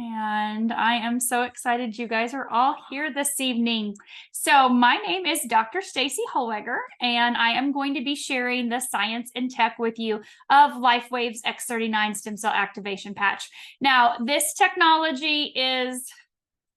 And I am so excited you guys are all here this evening. So, my name is Dr. Staci Holweger, and I am going to be sharing the science and tech with you of LifeWave's X39 stem cell activation patch. Now, this technology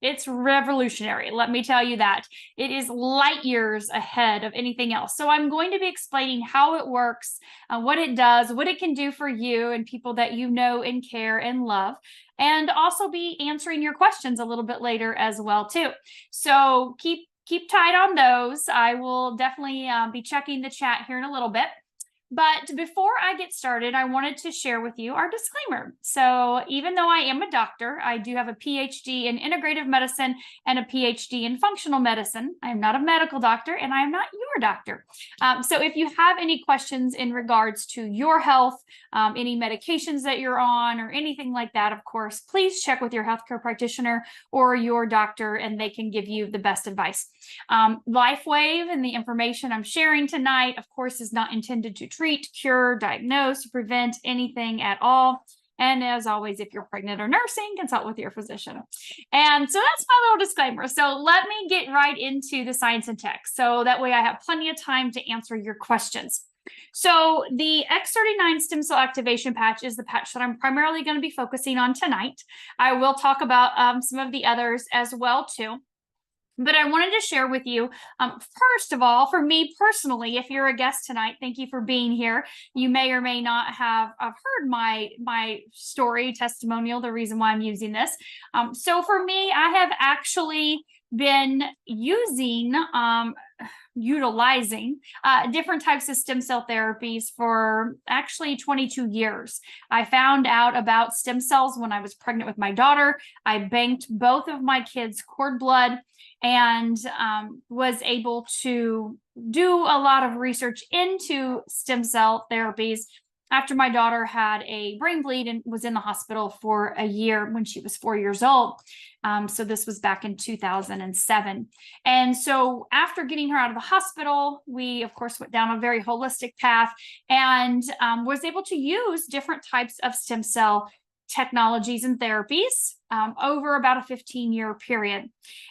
it's revolutionary. Let me tell you that. It is light years ahead of anything else. So I'm going to be explaining how it works, what it does, what it can do for you and people that you know and care and love, and also be answering your questions a little bit later as well too. So keep tight on those. I will definitely be checking the chat here in a little bit. But before I get started, I wanted to share with you our disclaimer. So even though I am a doctor, I do have a PhD in integrative medicine and a PhD in functional medicine. I am not a medical doctor and I am not your doctor. So if you have any questions in regards to your health, any medications that you're on or anything like that, of course, please check with your healthcare practitioner or your doctor and they can give you the best advice. LifeWave and the information I'm sharing tonight, of course, is not intended to treat, cure, diagnose, prevent anything at all. And as always, if you're pregnant or nursing, consult with your physician. And so that's my little disclaimer. So let me get right into the science and tech. So that way I have plenty of time to answer your questions. So the X39 stem cell activation patch is the patch that I'm primarily going to be focusing on tonight. I will talk about some of the others as well too. But I wanted to share with you, first of all, for me personally, if you're a guest tonight, thank you for being here. You may or may not have heard my story, testimonial, the reason why I'm using this. So for me, I have actually been utilizing different types of stem cell therapies for actually 22 years. I found out about stem cells when I was pregnant with my daughter. I banked both of my kids' cord blood and was able to do a lot of research into stem cell therapies after my daughter had a brain bleed and was in the hospital for a year when she was 4 years old. So this was back in 2007. And so after getting her out of the hospital, we, of course, went down a very holistic path and was able to use different types of stem cell technologies and therapies over about a 15-year period.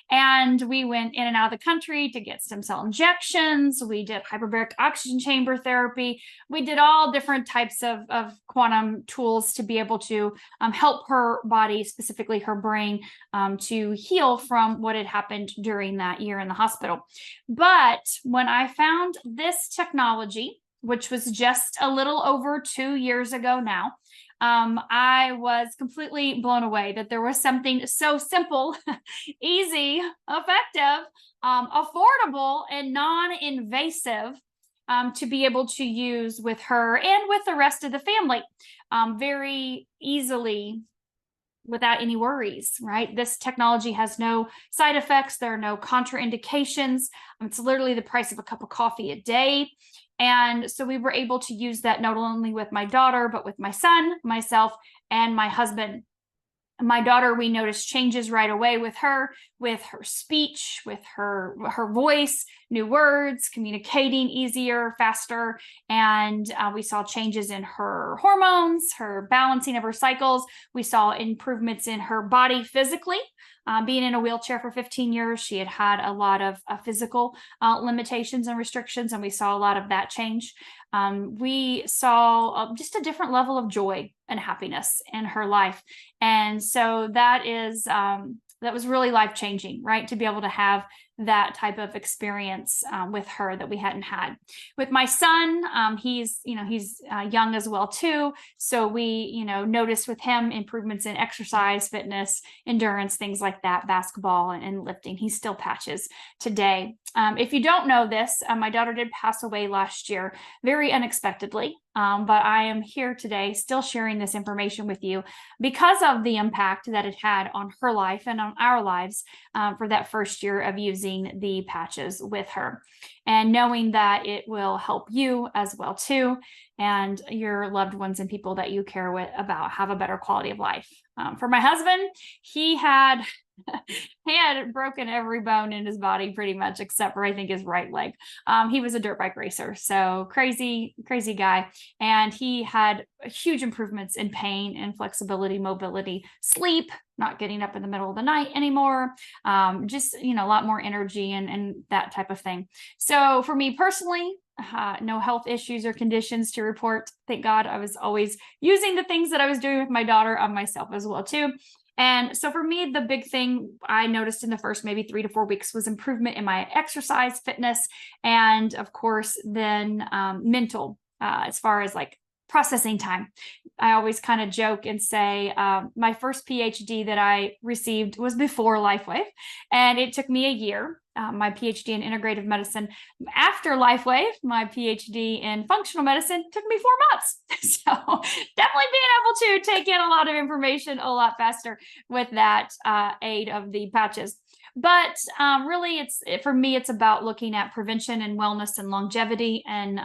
And we went in and out of the country to get stem cell injections. We did hyperbaric oxygen chamber therapy. We did all different types of quantum tools to be able to help her body, specifically her brain, to heal from what had happened during that year in the hospital. But when I found this technology, which was just a little over 2 years ago now, I was completely blown away that there was something so simple, easy, effective, affordable, and non-invasive to be able to use with her and with the rest of the family very easily without any worries, right? This technology has no side effects. There are no contraindications. It's literally the price of a cup of coffee a day. And so we were able to use that not only with my daughter, but with my son, myself, and my husband. My daughter, we noticed changes right away with her speech, with her voice, new words, communicating easier, faster. And we saw changes in her hormones, her balancing of her cycles. We saw improvements in her body physically. Being in a wheelchair for 15 years, she had had a lot of physical limitations and restrictions, and we saw a lot of that change. We saw just a different level of joy and happiness in her life. And so that was really life-changing, right? To be able to have that type of experience with her that we hadn't had. With my son, he's young as well too. So we, noticed with him improvements in exercise, fitness, endurance, things like that, basketball and lifting. He still patches today. If you don't know this, my daughter did pass away last year, very unexpectedly. But I am here today still sharing this information with you because of the impact that it had on her life and on our lives for that first year of using the patches with her, and knowing that it will help you as well too, and your loved ones and people that you care about have a better quality of life. For my husband, he had He had broken every bone in his body pretty much, except for I think his right leg. He was a dirt bike racer, so crazy, crazy guy. And he had huge improvements in pain and flexibility, mobility, sleep, not getting up in the middle of the night anymore, just, a lot more energy and that type of thing. So for me personally, no health issues or conditions to report. Thank God. I was always using the things that I was doing with my daughter on myself as well too. And so for me, the big thing I noticed in the first maybe 3 to 4 weeks was improvement in my exercise, fitness, and of course, then mental, as far as like processing time. I always kind of joke and say my first PhD that I received was before LifeWave, and it took me a year. My PhD in integrative medicine. After LifeWave, my PhD in functional medicine took me 4 months. So definitely being able to take in a lot of information a lot faster with that aid of the patches. But really, for me, it's about looking at prevention and wellness and longevity and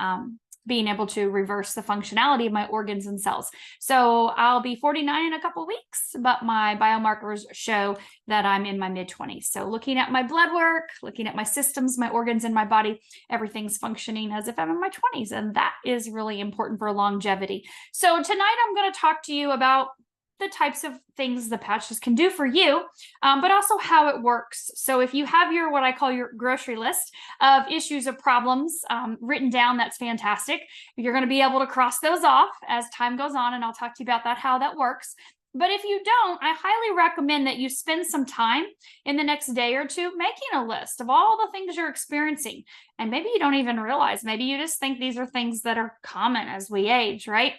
being able to reverse the functionality of my organs and cells. So I'll be 49 in a couple of weeks, but my biomarkers show that I'm in my mid-20s. So looking at my blood work, looking at my systems, my organs in my body, everything's functioning as if I'm in my 20s. And that is really important for longevity. So tonight I'm going to talk to you about the types of things the patches can do for you, but also how it works. So if you have what I call your grocery list of issues of problems written down, that's fantastic. You're going to be able to cross those off as time goes on, and I'll talk to you about how that works. But if you don't, I highly recommend that you spend some time in the next day or two making a list of all the things you're experiencing. And maybe you don't even realize, maybe you just think these are things that are common as we age, right?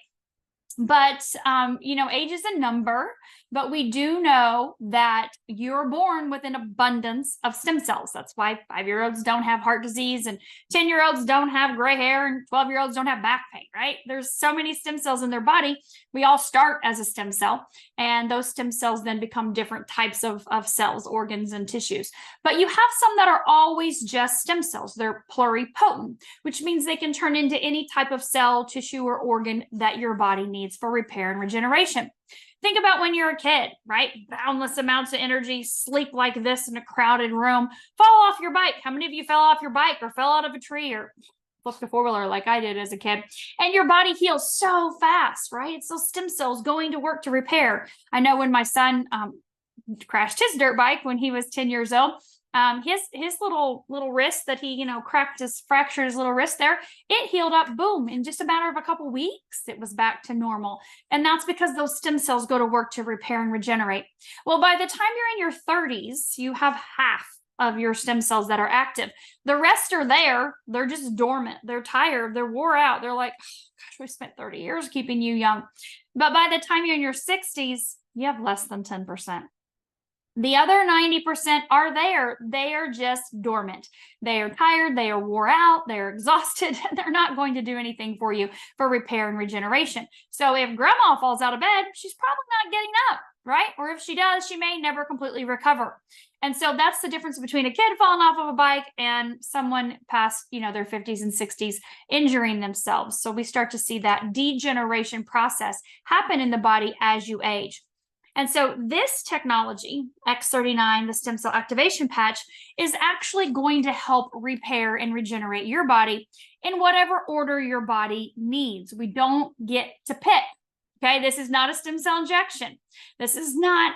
But, age is a number, but we do know that you're born with an abundance of stem cells. That's why 5-year-olds don't have heart disease and 10-year-olds don't have gray hair and 12-year-olds don't have back pain, right? There's so many stem cells in their body. We all start as a stem cell, and those stem cells then become different types of cells, organs, and tissues. But you have some that are always just stem cells. They're pluripotent, which means they can turn into any type of cell, tissue, or organ that your body needs for repair and regeneration. Think about when you're a kid, right? Boundless amounts of energy, sleep like this in a crowded room, fall off your bike. How many of you fell off your bike or fell out of a tree or flipped a four-wheeler like I did as a kid? And your body heals so fast, right? It's those stem cells going to work to repair. I know when my son crashed his dirt bike when he was 10 years old, his little wrist that he, fractured his little wrist there, it healed up, boom, in just a matter of a couple weeks, it was back to normal. And that's because those stem cells go to work to repair and regenerate. Well, by the time you're in your 30s, you have half of your stem cells that are active. The rest are there. They're just dormant. They're tired. They're wore out. They're like, oh, gosh, we spent 30 years keeping you young. But by the time you're in your 60s, you have less than 10%. The other 90% are there. They are just dormant. They are tired. They are wore out. They're exhausted. And they're not going to do anything for you for repair and regeneration. So if grandma falls out of bed, she's probably not getting up, right? Or if she does, she may never completely recover. And so that's the difference between a kid falling off of a bike and someone past, their 50s and 60s injuring themselves. So we start to see that degeneration process happen in the body as you age. And so this technology, X39, the stem cell activation patch, is actually going to help repair and regenerate your body in whatever order your body needs. We don't get to pick. Okay, this is not a stem cell injection. This is not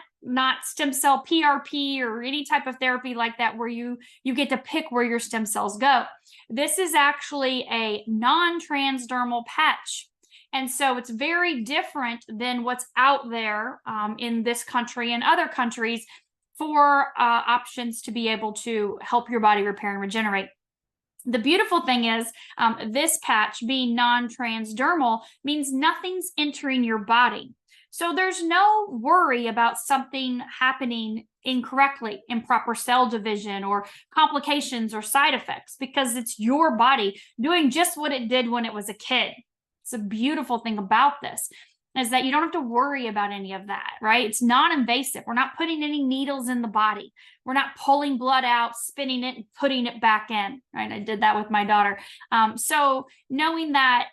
stem cell PRP or any type of therapy like that where you get to pick where your stem cells go. This is actually a non-transdermal patch. And so it's very different than what's out there in this country and other countries for options to be able to help your body repair and regenerate. The beautiful thing is this patch being non-transdermal means nothing's entering your body. So there's no worry about something happening incorrectly, improper cell division or complications or side effects, because it's your body doing just what it did when it was a kid. It's a beautiful thing about this is that you don't have to worry about any of that, right? It's non-invasive. We're not putting any needles in the body. We're not pulling blood out, spinning it, and putting it back in, right? I did that with my daughter. So knowing that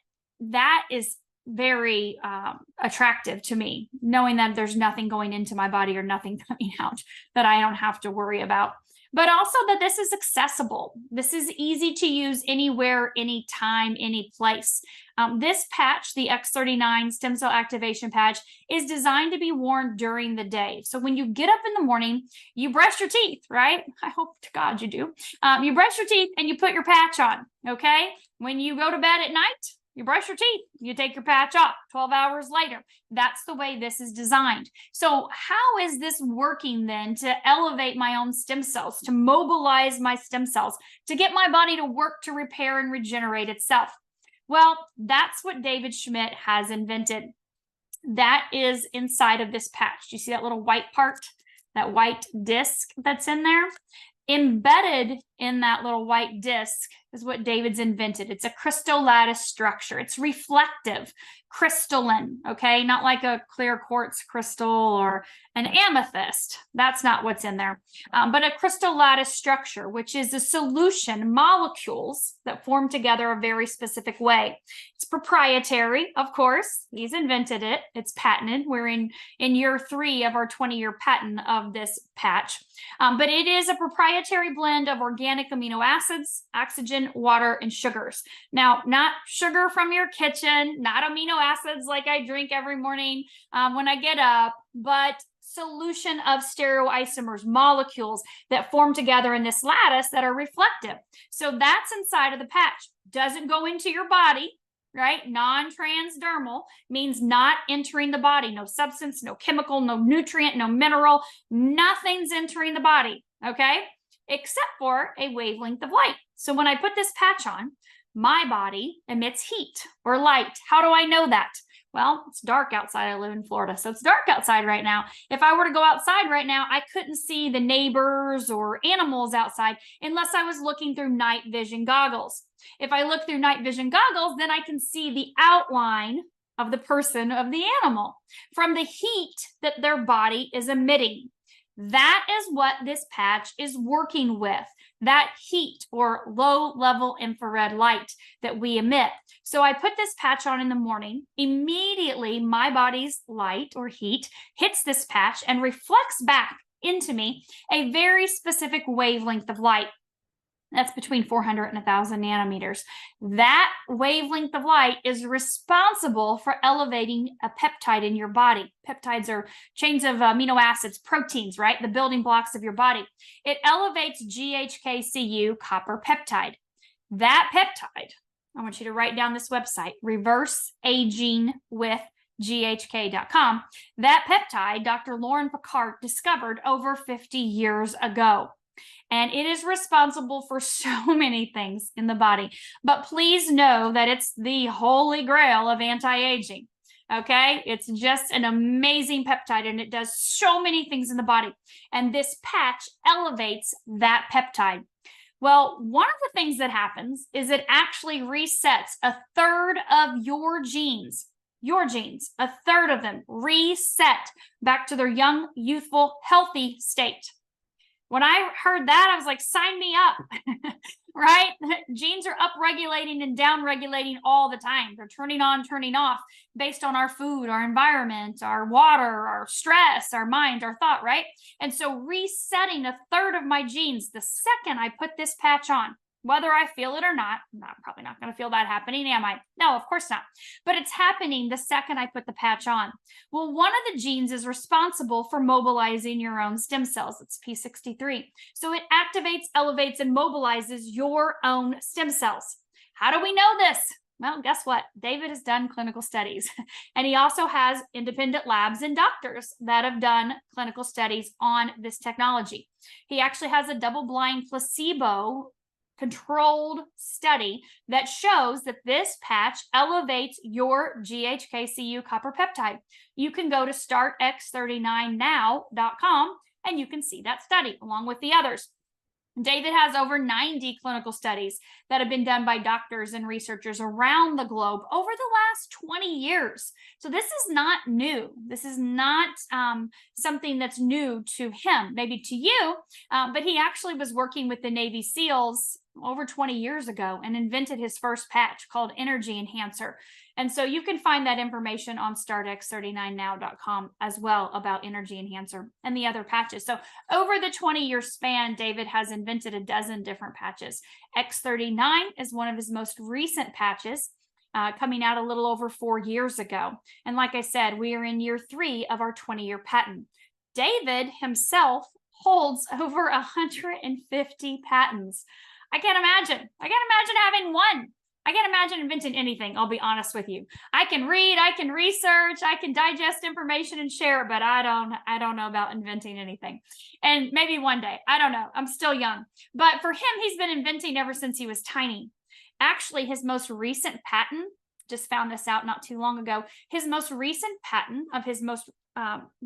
is very attractive to me, knowing that there's nothing going into my body or nothing coming out that I don't have to worry about. But also that this is accessible. This is easy to use anywhere, anytime, any place. This patch, the X39 stem cell activation patch, is designed to be worn during the day. So when you get up in the morning, you brush your teeth, right? I hope to God you do. You brush your teeth and you put your patch on, okay? When you go to bed at night, you brush your teeth, you take your patch off 12 hours later. That's the way this is designed. So how is this working then to elevate my own stem cells, to mobilize my stem cells, to get my body to work to repair and regenerate itself? Well, that's what David Schmidt has invented. That is inside of this patch. Do you see that little white part, that white disc that's in there? Embedded in that little white disc is what David's invented. It's a crystal lattice structure. It's reflective, crystalline, okay? Not like a clear quartz crystal or an amethyst. That's not what's in there. But a crystal lattice structure, which is a solution, molecules that form together a very specific way. It's proprietary, of course. He's invented it. It's patented. We're in year 3 of our 20-year patent of this patch. But it is a proprietary blend of organic amino acids, oxygen, water, and sugars. Now, not sugar from your kitchen, not amino acids like I drink every morning when I get up, but solution of stereoisomers, molecules that form together in this lattice that are reflective. So that's inside of the patch. Doesn't go into your body, right? Non-transdermal means not entering the body. No substance, no chemical, no nutrient, no mineral. Nothing's entering the body, okay? Except for a wavelength of light. So when I put this patch on, my body emits heat or light. How do I know that? Well, it's dark outside. I live in Florida, so it's dark outside right now. If I were to go outside right now, I couldn't see the neighbors or animals outside unless I was looking through night vision goggles. If I look through night vision goggles, then I can see the outline of the person, of the animal, from the heat that their body is emitting. That is what this patch is working with, that heat or low-level infrared light that we emit. So I put this patch on in the morning. Immediately, my body's light or heat hits this patch and reflects back into me a very specific wavelength of light. That's between 400 and 1,000 nanometers. That wavelength of light is responsible for elevating a peptide in your body. Peptides are chains of amino acids, proteins, right? The building blocks of your body. It elevates GHK-Cu copper peptide. That peptide, I want you to write down this website, reverseagingwithghk.com. That peptide, Dr. Lauren Picard discovered over 50 years ago. And it is responsible for so many things in the body. But please know that it's the holy grail of anti-aging. Okay? It's just an amazing peptide, and it does so many things in the body. And this patch elevates that peptide. Well, one of the things that happens is it actually resets a third of your genes, a third of them reset back to their young, youthful, healthy state. When I heard that, I was like, sign me up, right? Genes are up-regulating and down-regulating all the time. They're turning on, turning off based on our food, our environment, our water, our stress, our mind, our thought, right? And so resetting a third of my genes the second I put this patch on, whether I feel it or not, I'm probably not going to feel that happening, am I? No, of course not. But it's happening the second I put the patch on. Well, one of the genes is responsible for mobilizing your own stem cells. It's P63. So it activates, elevates, and mobilizes your own stem cells. How do we know this? Well, guess what? David has done clinical studies, and he also has independent labs and doctors that have done clinical studies on this technology. He actually has a double-blind placebo controlled study that shows that this patch elevates your GHK-Cu copper peptide. You can go to startx39now.com and you can see that study along with the others. David has over 90 clinical studies that have been done by doctors and researchers around the globe over the last 20 years. So this is not new. This is not something that's new to him, maybe to you, but he actually was working with the Navy SEALs over 20 years ago and invented his first patch called Energy Enhancer. And so you can find that information on startx39now.com as well about Energy Enhancer and the other patches. So over the 20-year span, David has invented a dozen different patches. X39 is one of his most recent patches, coming out a little over 4 years ago. And like I said, we are in year 3 of our 20-year patent. David himself holds over 150 patents. I can't imagine having one. I can't imagine inventing anything, I'll be honest with you. I can read, I can research, I can digest information and share it, but I don't know about inventing anything. And maybe one day, I don't know. I'm still young. But for him, he's been inventing ever since he was tiny. Actually, his most recent patent, just found this out not too long ago, his most recent patent of his most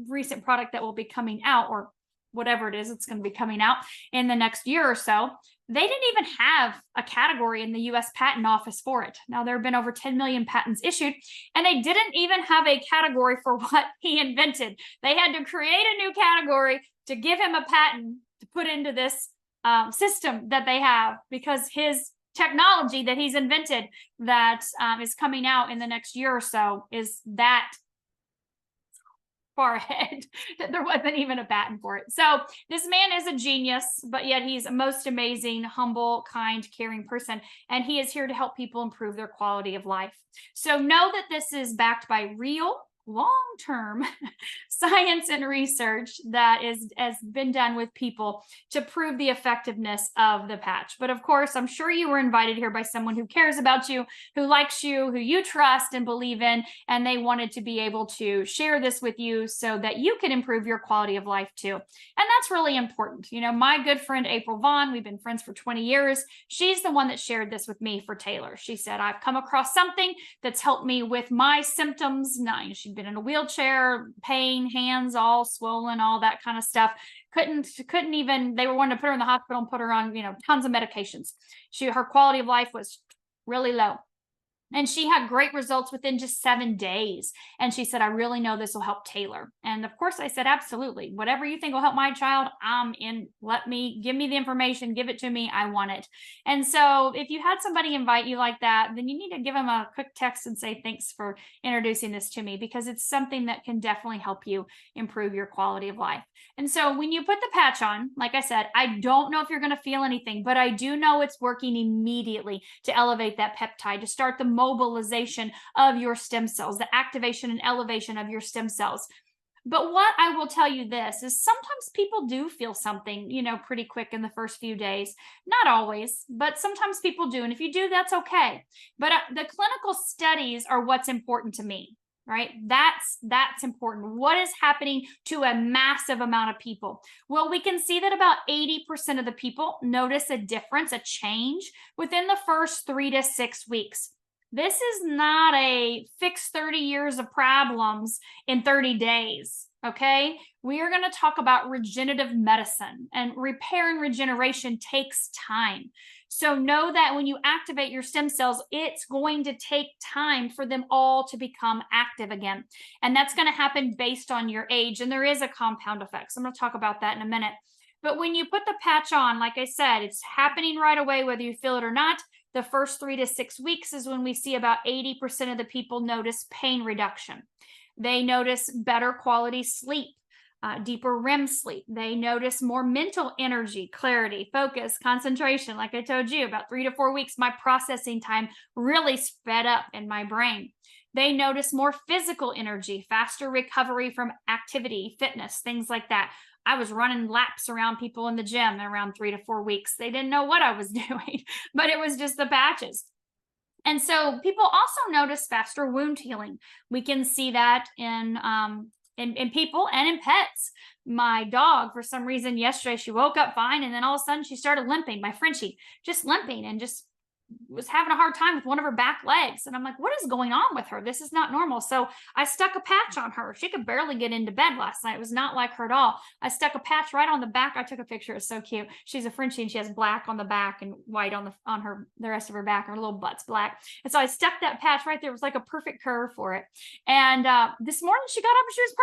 recent product that will be coming out, or whatever it is, it's going to be coming out in the next year or so, they didn't even have a category in the US Patent Office for it. Now, there have been over 10 million patents issued, and they didn't even have a category for what he invented. They had to create a new category to give him a patent to put into this system that they have, because his technology that he's invented that is coming out in the next year or so is that far ahead that there wasn't even a patent for it. So this man is a genius, but yet he's a most amazing, humble, kind, caring person. And he is here to help people improve their quality of life. So know that this is backed by real, long-term science and research that has been done with people to prove the effectiveness of the patch. But of course, I'm sure you were invited here by someone who cares about you, who likes you, who you trust and believe in, and they wanted to be able to share this with you so that you can improve your quality of life too. And that's really important. You know, my good friend April Vaughn, we've been friends for 20 years. She's the one that shared this with me for Taylor. She said, I've come across something that's helped me with my symptoms. She'd been in a wheelchair, pain, hands all swollen, all that kind of stuff. Couldn't even, they were wanting to put her in the hospital and put her on, tons of medications. Her quality of life was really low. And she had great results within just 7 days. And she said, I really know this will help Taylor. And of course I said, absolutely. Whatever you think will help my child, I'm in. Give me the information, give it to me. I want it. And so if you had somebody invite you like that, then you need to give them a quick text and say, thanks for introducing this to me, because it's something that can definitely help you improve your quality of life. And so when you put the patch on, like I said, I don't know if you're going to feel anything, but I do know it's working immediately to elevate that peptide, to start the mobilization of your stem cells, the activation and elevation of your stem cells. But what I will tell you this is sometimes people do feel something, pretty quick in the first few days. Not always, but sometimes people do. And if you do, that's okay. But the clinical studies are what's important to me, right? That's important. What is happening to a massive amount of people? Well, we can see that about 80% of the people notice a difference, a change within the first 3 to 6 weeks. This is not a fix 30 years of problems in 30 days, okay? We are going to talk about regenerative medicine, and repair and regeneration takes time. So know that when you activate your stem cells, it's going to take time for them all to become active again. And that's going to happen based on your age. And there is a compound effect. So I'm going to talk about that in a minute. But when you put the patch on, like I said, it's happening right away, whether you feel it or not. The first 3 to 6 weeks is when we see about 80% of the people notice pain reduction. They notice better quality sleep, deeper REM sleep. They notice more mental energy, clarity, focus, concentration. Like I told you, about 3 to 4 weeks, my processing time really sped up in my brain. They notice more physical energy, faster recovery from activity, fitness, things like that. I was running laps around people in the gym around 3 to 4 weeks. They didn't know what I was doing, but it was just the patches. And so people also notice faster wound healing. We can see that in people and in pets. My dog, for some reason, yesterday, she woke up fine, and then all of a sudden she started limping. My Frenchie, just limping, and just was having a hard time with one of her back legs. And I'm like, what is going on with her? This is not normal. So I stuck a patch on her. She could barely get into bed last night. It was not like her at all. I stuck a patch right on the back. I took a picture. It's so cute. She's a Frenchie, and she has black on the back and white on the rest of her back. Her little butt's black. And so I stuck that patch right there. It was like a perfect curve for it. And this morning she got up and she was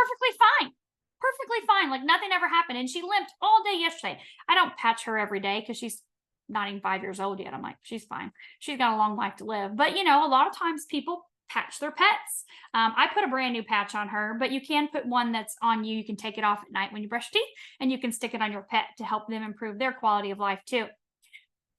perfectly fine, like nothing ever happened. And she limped all day yesterday. I don't patch her every day because she's not even 5 years old yet. I'm like, she's fine. She's got a long life to live. But, you know, a lot of times people patch their pets. I put a brand new patch on her, but you can put one that's on you. You can take it off at night when you brush teeth, and you can stick it on your pet to help them improve their quality of life too.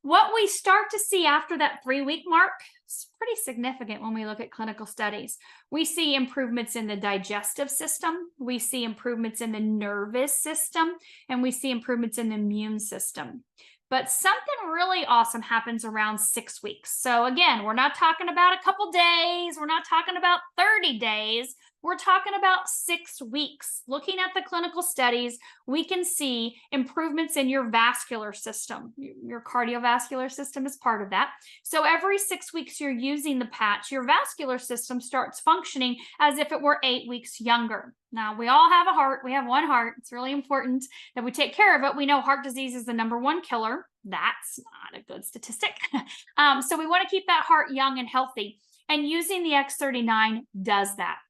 What we start to see after that 3-week mark is pretty significant when we look at clinical studies. We see improvements in the digestive system, we see improvements in the nervous system, and we see improvements in the immune system. But something really awesome happens around 6 weeks. So again, we're not talking about a couple days. We're not talking about 30 days. We're talking about 6 weeks. Looking at the clinical studies, we can see improvements in your vascular system. Your cardiovascular system is part of that. So every 6 weeks you're using the patch, your vascular system starts functioning as if it were 8 weeks younger. Now, we all have a heart. We have one heart. It's really important that we take care of it. We know heart disease is the #1 killer. That's not a good statistic. So we want to keep that heart young and healthy. And using the X39 does that.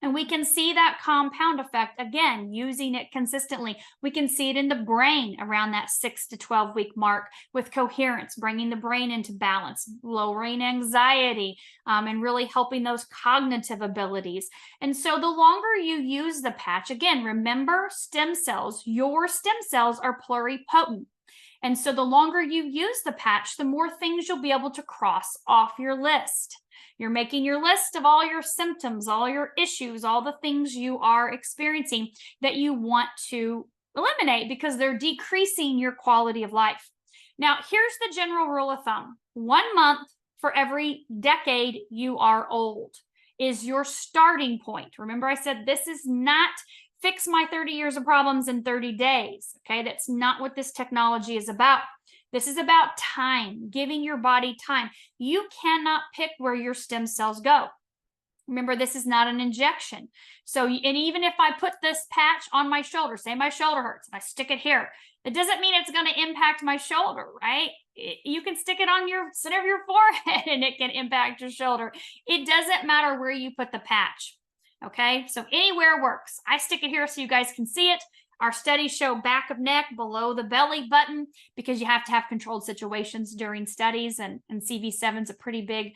And we can see that compound effect, again, using it consistently. We can see it in the brain around that 6 to 12 week mark with coherence, bringing the brain into balance, lowering anxiety, and really helping those cognitive abilities. And so the longer you use the patch, again, remember stem cells, your stem cells are pluripotent. And so the longer you use the patch, the more things you'll be able to cross off your list. You're making your list of all your symptoms, all your issues, all the things you are experiencing that you want to eliminate because they're decreasing your quality of life. Now, here's the general rule of thumb. 1 month for every decade you are old is your starting point. Remember, I said this is not fix my 30 years of problems in 30 days. Okay, that's not what this technology is about. This is about time, giving your body time. You cannot pick where your stem cells go. Remember, this is not an injection. So, and even if I put this patch on my shoulder, say my shoulder hurts, and I stick it here, it doesn't mean it's going to impact my shoulder, right? You can stick it on your center of your forehead and it can impact your shoulder. It doesn't matter where you put the patch. Okay, so anywhere works. I stick it here so you guys can see it. Our studies show back of neck, below the belly button, because you have to have controlled situations during studies, and CV7 is a pretty big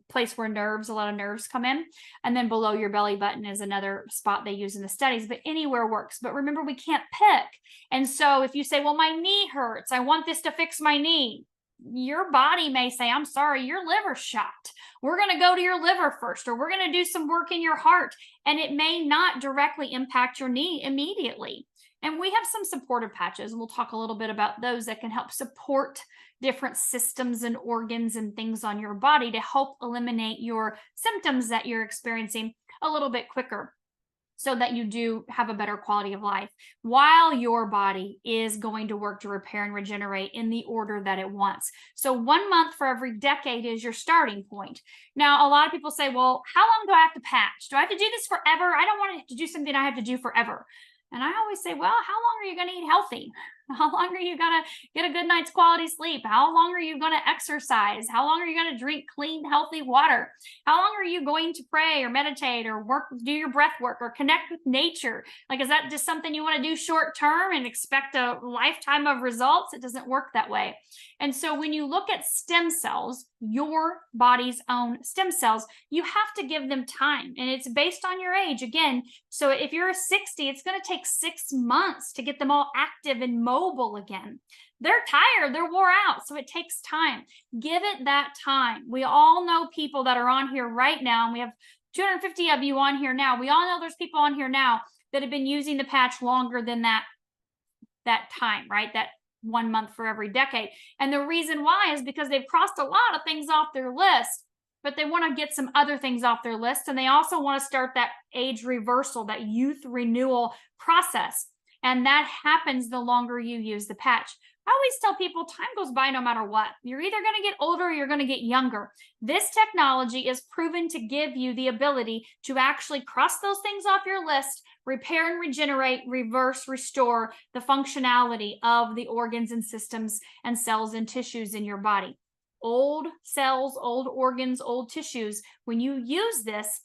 place where a lot of nerves come in. And then below your belly button is another spot they use in the studies, but anywhere works. But remember, we can't pick. And so if you say, well, my knee hurts, I want this to fix my knee, your body may say, I'm sorry, your liver's shot. We're going to go to your liver first, or we're going to do some work in your heart. And it may not directly impact your knee immediately. And we have some supportive patches, and we'll talk a little bit about those that can help support different systems and organs and things on your body to help eliminate your symptoms that you're experiencing a little bit quicker, so that you do have a better quality of life while your body is going to work to repair and regenerate in the order that it wants. So 1 month for every decade is your starting point. Now, a lot of people say, well, how long do I have to patch? Do I have to do this forever? I don't want to do something I have to do forever. And I always say, well, how long are you going to eat healthy? How long are you going to get a good night's quality sleep? How long are you going to exercise? How long are you going to drink clean, healthy water? How long are you going to pray or meditate or do your breath work or connect with nature? Like, is that just something you want to do short term and expect a lifetime of results? It doesn't work that way. And so when you look at stem cells, your body's own stem cells, you have to give them time. And it's based on your age. Again, so if you're a 60, it's going to take 6 months to get them all active and mobile again. They're tired, they're wore out, so it takes time. Give it that time. We all know people that are on here right now, and we have 250 of you on here now. We all know there's people on here now that have been using the patch longer than that time, right? That 1 month for every decade. And the reason why is because they've crossed a lot of things off their list, but they want to get some other things off their list. And they also want to start that age reversal, that youth renewal process. And that happens the longer you use the patch. I always tell people time goes by no matter what. You're either going to get older or you're going to get younger. This technology is proven to give you the ability to actually cross those things off your list, repair and regenerate, reverse, restore the functionality of the organs and systems and cells and tissues in your body. Old cells, old organs, old tissues, when you use this,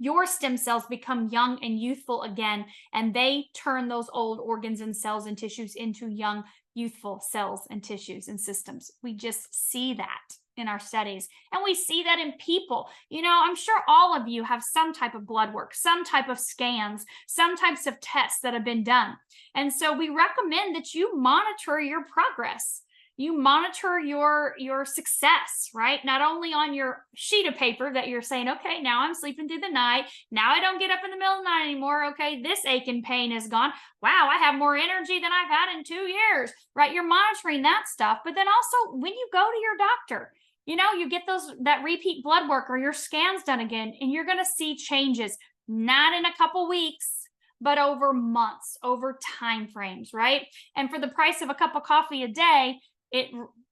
your stem cells become young and youthful again, and they turn those old organs and cells and tissues into young, youthful cells and tissues and systems. We just see that in our studies, and we see that in people. I'm sure all of you have some type of blood work, some type of scans, some types of tests that have been done. And so we recommend that you monitor your progress. You monitor your success, right? Not only on your sheet of paper that you're saying, okay, now I'm sleeping through the night. Now I don't get up in the middle of the night anymore. Okay, this ache and pain is gone. Wow, I have more energy than I've had in 2 years, right? You're monitoring that stuff. But then also when you go to your doctor, you get that repeat blood work or your scans done again, and you're going to see changes, not in a couple weeks, but over months, over time frames, right? And for the price of a cup of coffee a day,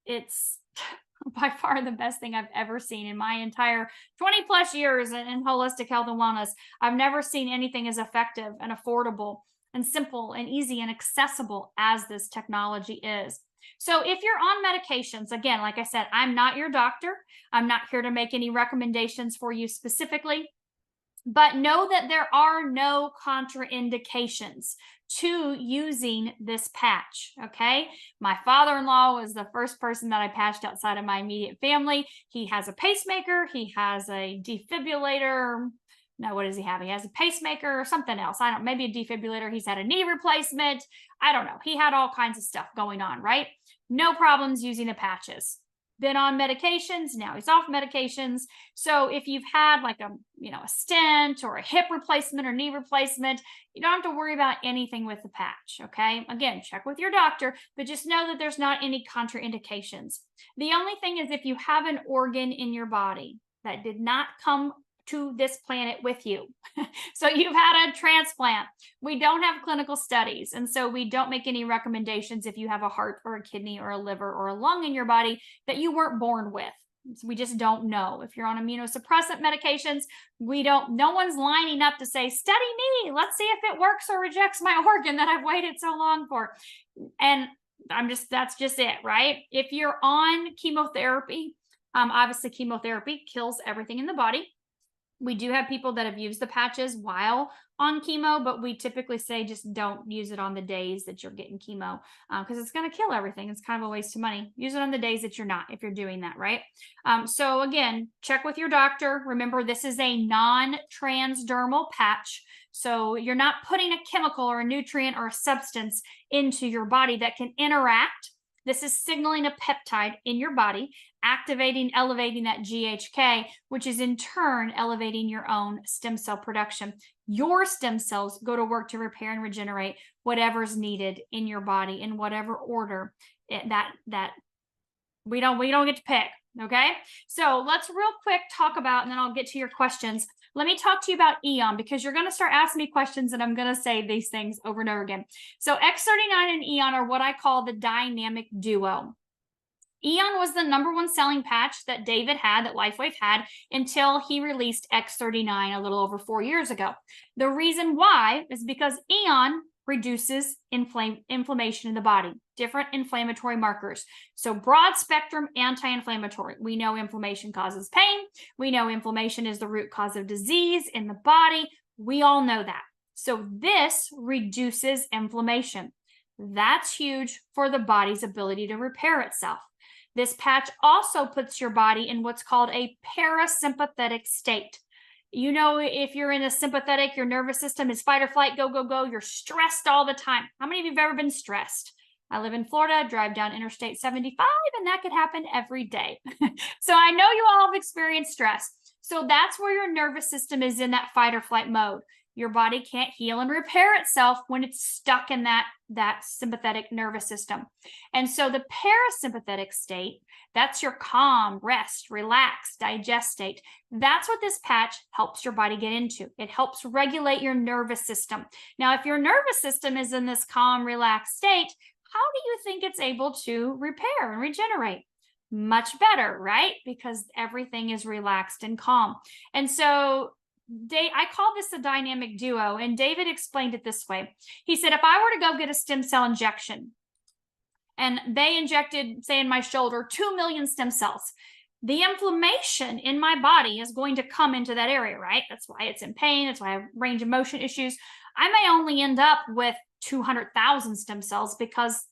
it's by far the best thing I've ever seen in my entire 20 plus years in holistic health and wellness. I've never seen anything as effective and affordable and simple and easy and accessible as this technology is. So if you're on medications, again, like I said, I'm not your doctor. I'm not here to make any recommendations for you specifically, but know that there are no contraindications to using this patch, okay? My father-in-law was the first person that I patched outside of my immediate family. He has a pacemaker. He has a defibrillator. No, what does he have? He has a pacemaker or something else. Maybe a defibrillator. He's had a knee replacement. I don't know. He had all kinds of stuff going on, right? No problems using the patches. Been on medications, now he's off medications. So if you've had like a stent or a hip replacement or knee replacement, you don't have to worry about anything with the patch, okay? Again, check with your doctor, but just know that there's not any contraindications. The only thing is if you have an organ in your body that did not come to this planet with you. So you've had a transplant. We don't have clinical studies. And so we don't make any recommendations if you have a heart or a kidney or a liver or a lung in your body that you weren't born with. So we just don't know. If you're on immunosuppressant medications, no one's lining up to say, study me, let's see if it works or rejects my organ that I've waited so long for. And that's just it, right? If you're on chemotherapy, obviously chemotherapy kills everything in the body. We do have people that have used the patches while on chemo, but we typically say just don't use it on the days that you're getting chemo because it's going to kill everything. It's kind of a waste of money. Use it on the days that you're not, if you're doing that, right? So again, check with your doctor. Remember, this is a non-transdermal patch. So you're not putting a chemical or a nutrient or a substance into your body that can interact. This is signaling a peptide in your body, elevating that GHK, which is in turn elevating your own stem cell production. Your stem cells go to work to repair and regenerate whatever's needed in your body in whatever order that we don't get to pick. Okay, so let's real quick talk about, and then I'll get to your questions. Let me talk to you about Eon, because you're going to start asking me questions and I'm going to say these things over and over again. So X39 and Eon are what I call the dynamic duo. Eon was the #1 selling patch that David had, that LifeWave had, until he released X39 a little over 4 years ago. The reason why is because Eon reduces inflammation in the body, different inflammatory markers. So broad spectrum anti-inflammatory. We know inflammation causes pain. We know inflammation is the root cause of disease in the body. We all know that. So this reduces inflammation. That's huge for the body's ability to repair itself. This patch also puts your body in what's called a parasympathetic state. If you're in a sympathetic, your nervous system is fight or flight, go, go, go. You're stressed all the time. How many of you have ever been stressed? I live in Florida, drive down Interstate 75, and that could happen every day. So I know you all have experienced stress. So that's where your nervous system is in that fight or flight mode. Your body can't heal and repair itself when it's stuck in that sympathetic nervous system. And so the parasympathetic state, that's your calm, rest, relax, digest state. That's what this patch helps your body get into. It helps regulate your nervous system. Now, if your nervous system is in this calm, relaxed state, how do you think it's able to repair and regenerate? Much better, right? Because everything is relaxed and calm. And so I call this a dynamic duo, and David explained it this way. He said, if I were to go get a stem cell injection and they injected, say in my shoulder, 2 million stem cells, the inflammation in my body is going to come into that area, right? That's why it's in pain. That's why I have range of motion issues. I may only end up with 200,000 stem cells because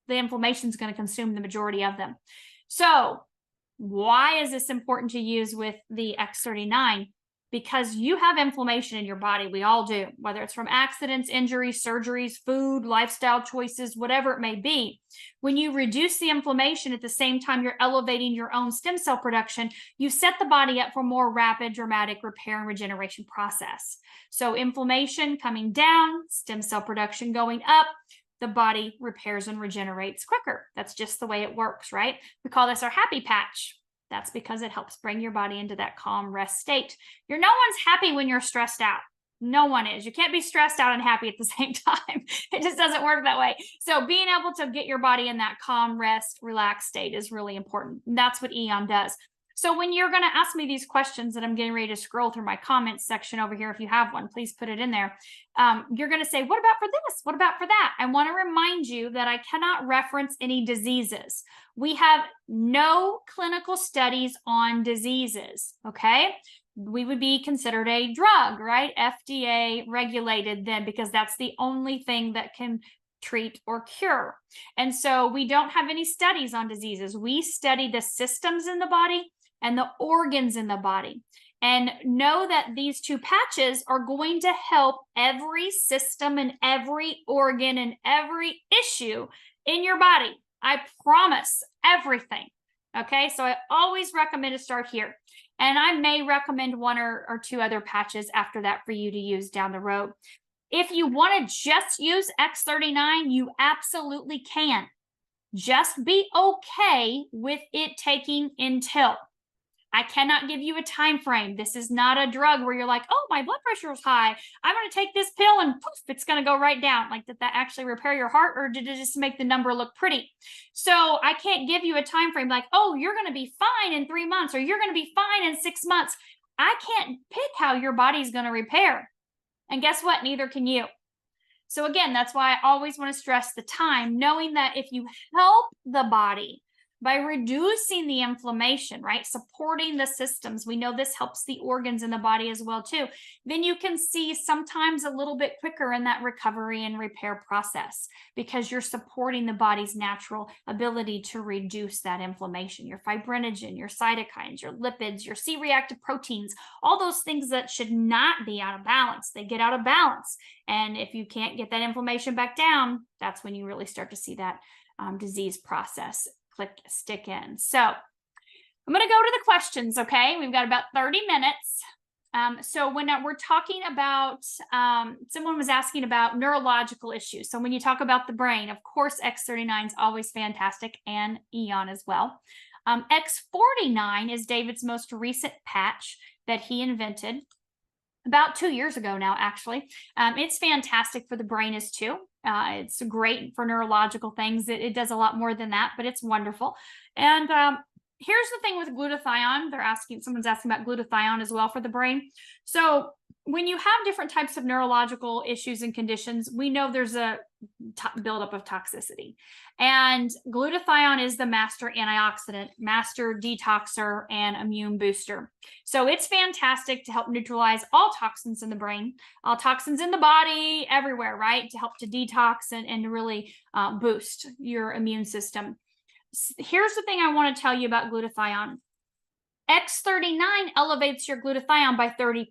the inflammation is going to consume the majority of them. So why is this important to use with the X39? Because you have inflammation in your body. We all do, whether it's from accidents, injuries, surgeries, food, lifestyle choices, whatever it may be. When you reduce the inflammation at the same time you're elevating your own stem cell production, you set the body up for more rapid, dramatic repair and regeneration process. So inflammation coming down, stem cell production going up, the body repairs and regenerates quicker. That's just the way it works, right? We call this our happy patch. That's because it helps bring your body into that calm rest state. No one's happy when you're stressed out. No one is. You can't be stressed out and happy at the same time. It just doesn't work that way. So being able to get your body in that calm, rest, relaxed state is really important. And that's what Eon does. So when you're going to ask me these questions that I'm getting ready to scroll through my comments section over here, if you have one, please put it in there. You're going to say, what about for this? What about for that? I want to remind you that I cannot reference any diseases. We have no clinical studies on diseases, okay? We would be considered a drug, right? FDA regulated then, because that's the only thing that can treat or cure. And so we don't have any studies on diseases. We study the systems in the body and the organs in the body. And know that these two patches are going to help every system and every organ and every issue in your body. I promise everything. Okay, so I always recommend to start here. And I may recommend one or two other patches after that for you to use down the road. If you want to just use X39, you absolutely can. Just be okay with it taking until. I cannot give you a time frame. This is not a drug where you're like, oh, my blood pressure is high. I'm going to take this pill and poof, it's going to go right down. Like, did that actually repair your heart, or did it just make the number look pretty? So I can't give you a time frame like, oh, you're going to be fine in 3 months, or you're going to be fine in 6 months. I can't pick how your body's going to repair. And guess what? Neither can you. So again, that's why I always want to stress the time, knowing that if you help the body by reducing the inflammation, right? Supporting the systems. We know this helps the organs in the body as well, too. Then you can see sometimes a little bit quicker in that recovery and repair process because you're supporting the body's natural ability to reduce that inflammation. Your fibrinogen, your cytokines, your lipids, your C-reactive proteins, all those things that should not be out of balance, they get out of balance. And if you can't get that inflammation back down, that's when you really start to see that disease process stick in. So I'm going to go to the questions. Okay. We've got about 30 minutes. So when we're talking about, someone was asking about neurological issues. So when you talk about the brain, of course, X39 is always fantastic, and Eon as well. X49 is David's most recent patch that he invented about 2 years ago now, actually. It's fantastic for the brain as too. It's great for neurological things. It does a lot more than that, but it's wonderful. And here's the thing with glutathione. Someone's asking about glutathione as well for the brain. So when you have different types of neurological issues and conditions, we know there's a buildup of toxicity. And glutathione is the master antioxidant, master detoxer, and immune booster. So it's fantastic to help neutralize all toxins in the brain, all toxins in the body, everywhere, right? To help to detox and to really boost your immune system. Here's the thing I want to tell you about glutathione. X39 elevates your glutathione by 30%.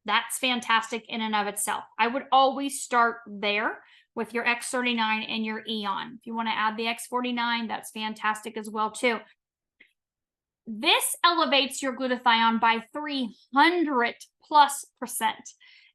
That's fantastic in and of itself. I would always start there with your X39 and your Eon. If you want to add the X49, that's fantastic as well too. This elevates your glutathione by 300+%.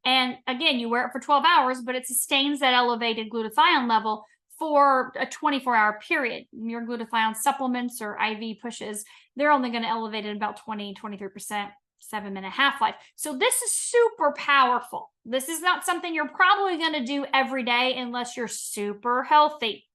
And again, you wear it for 12 hours, but it sustains that elevated glutathione level for a 24-hour period. Your glutathione supplements or IV pushes, they're only going to elevate it about 20-23%. 7-minute half-life. So this is super powerful. This is not something you're probably going to do every day unless you're super healthy.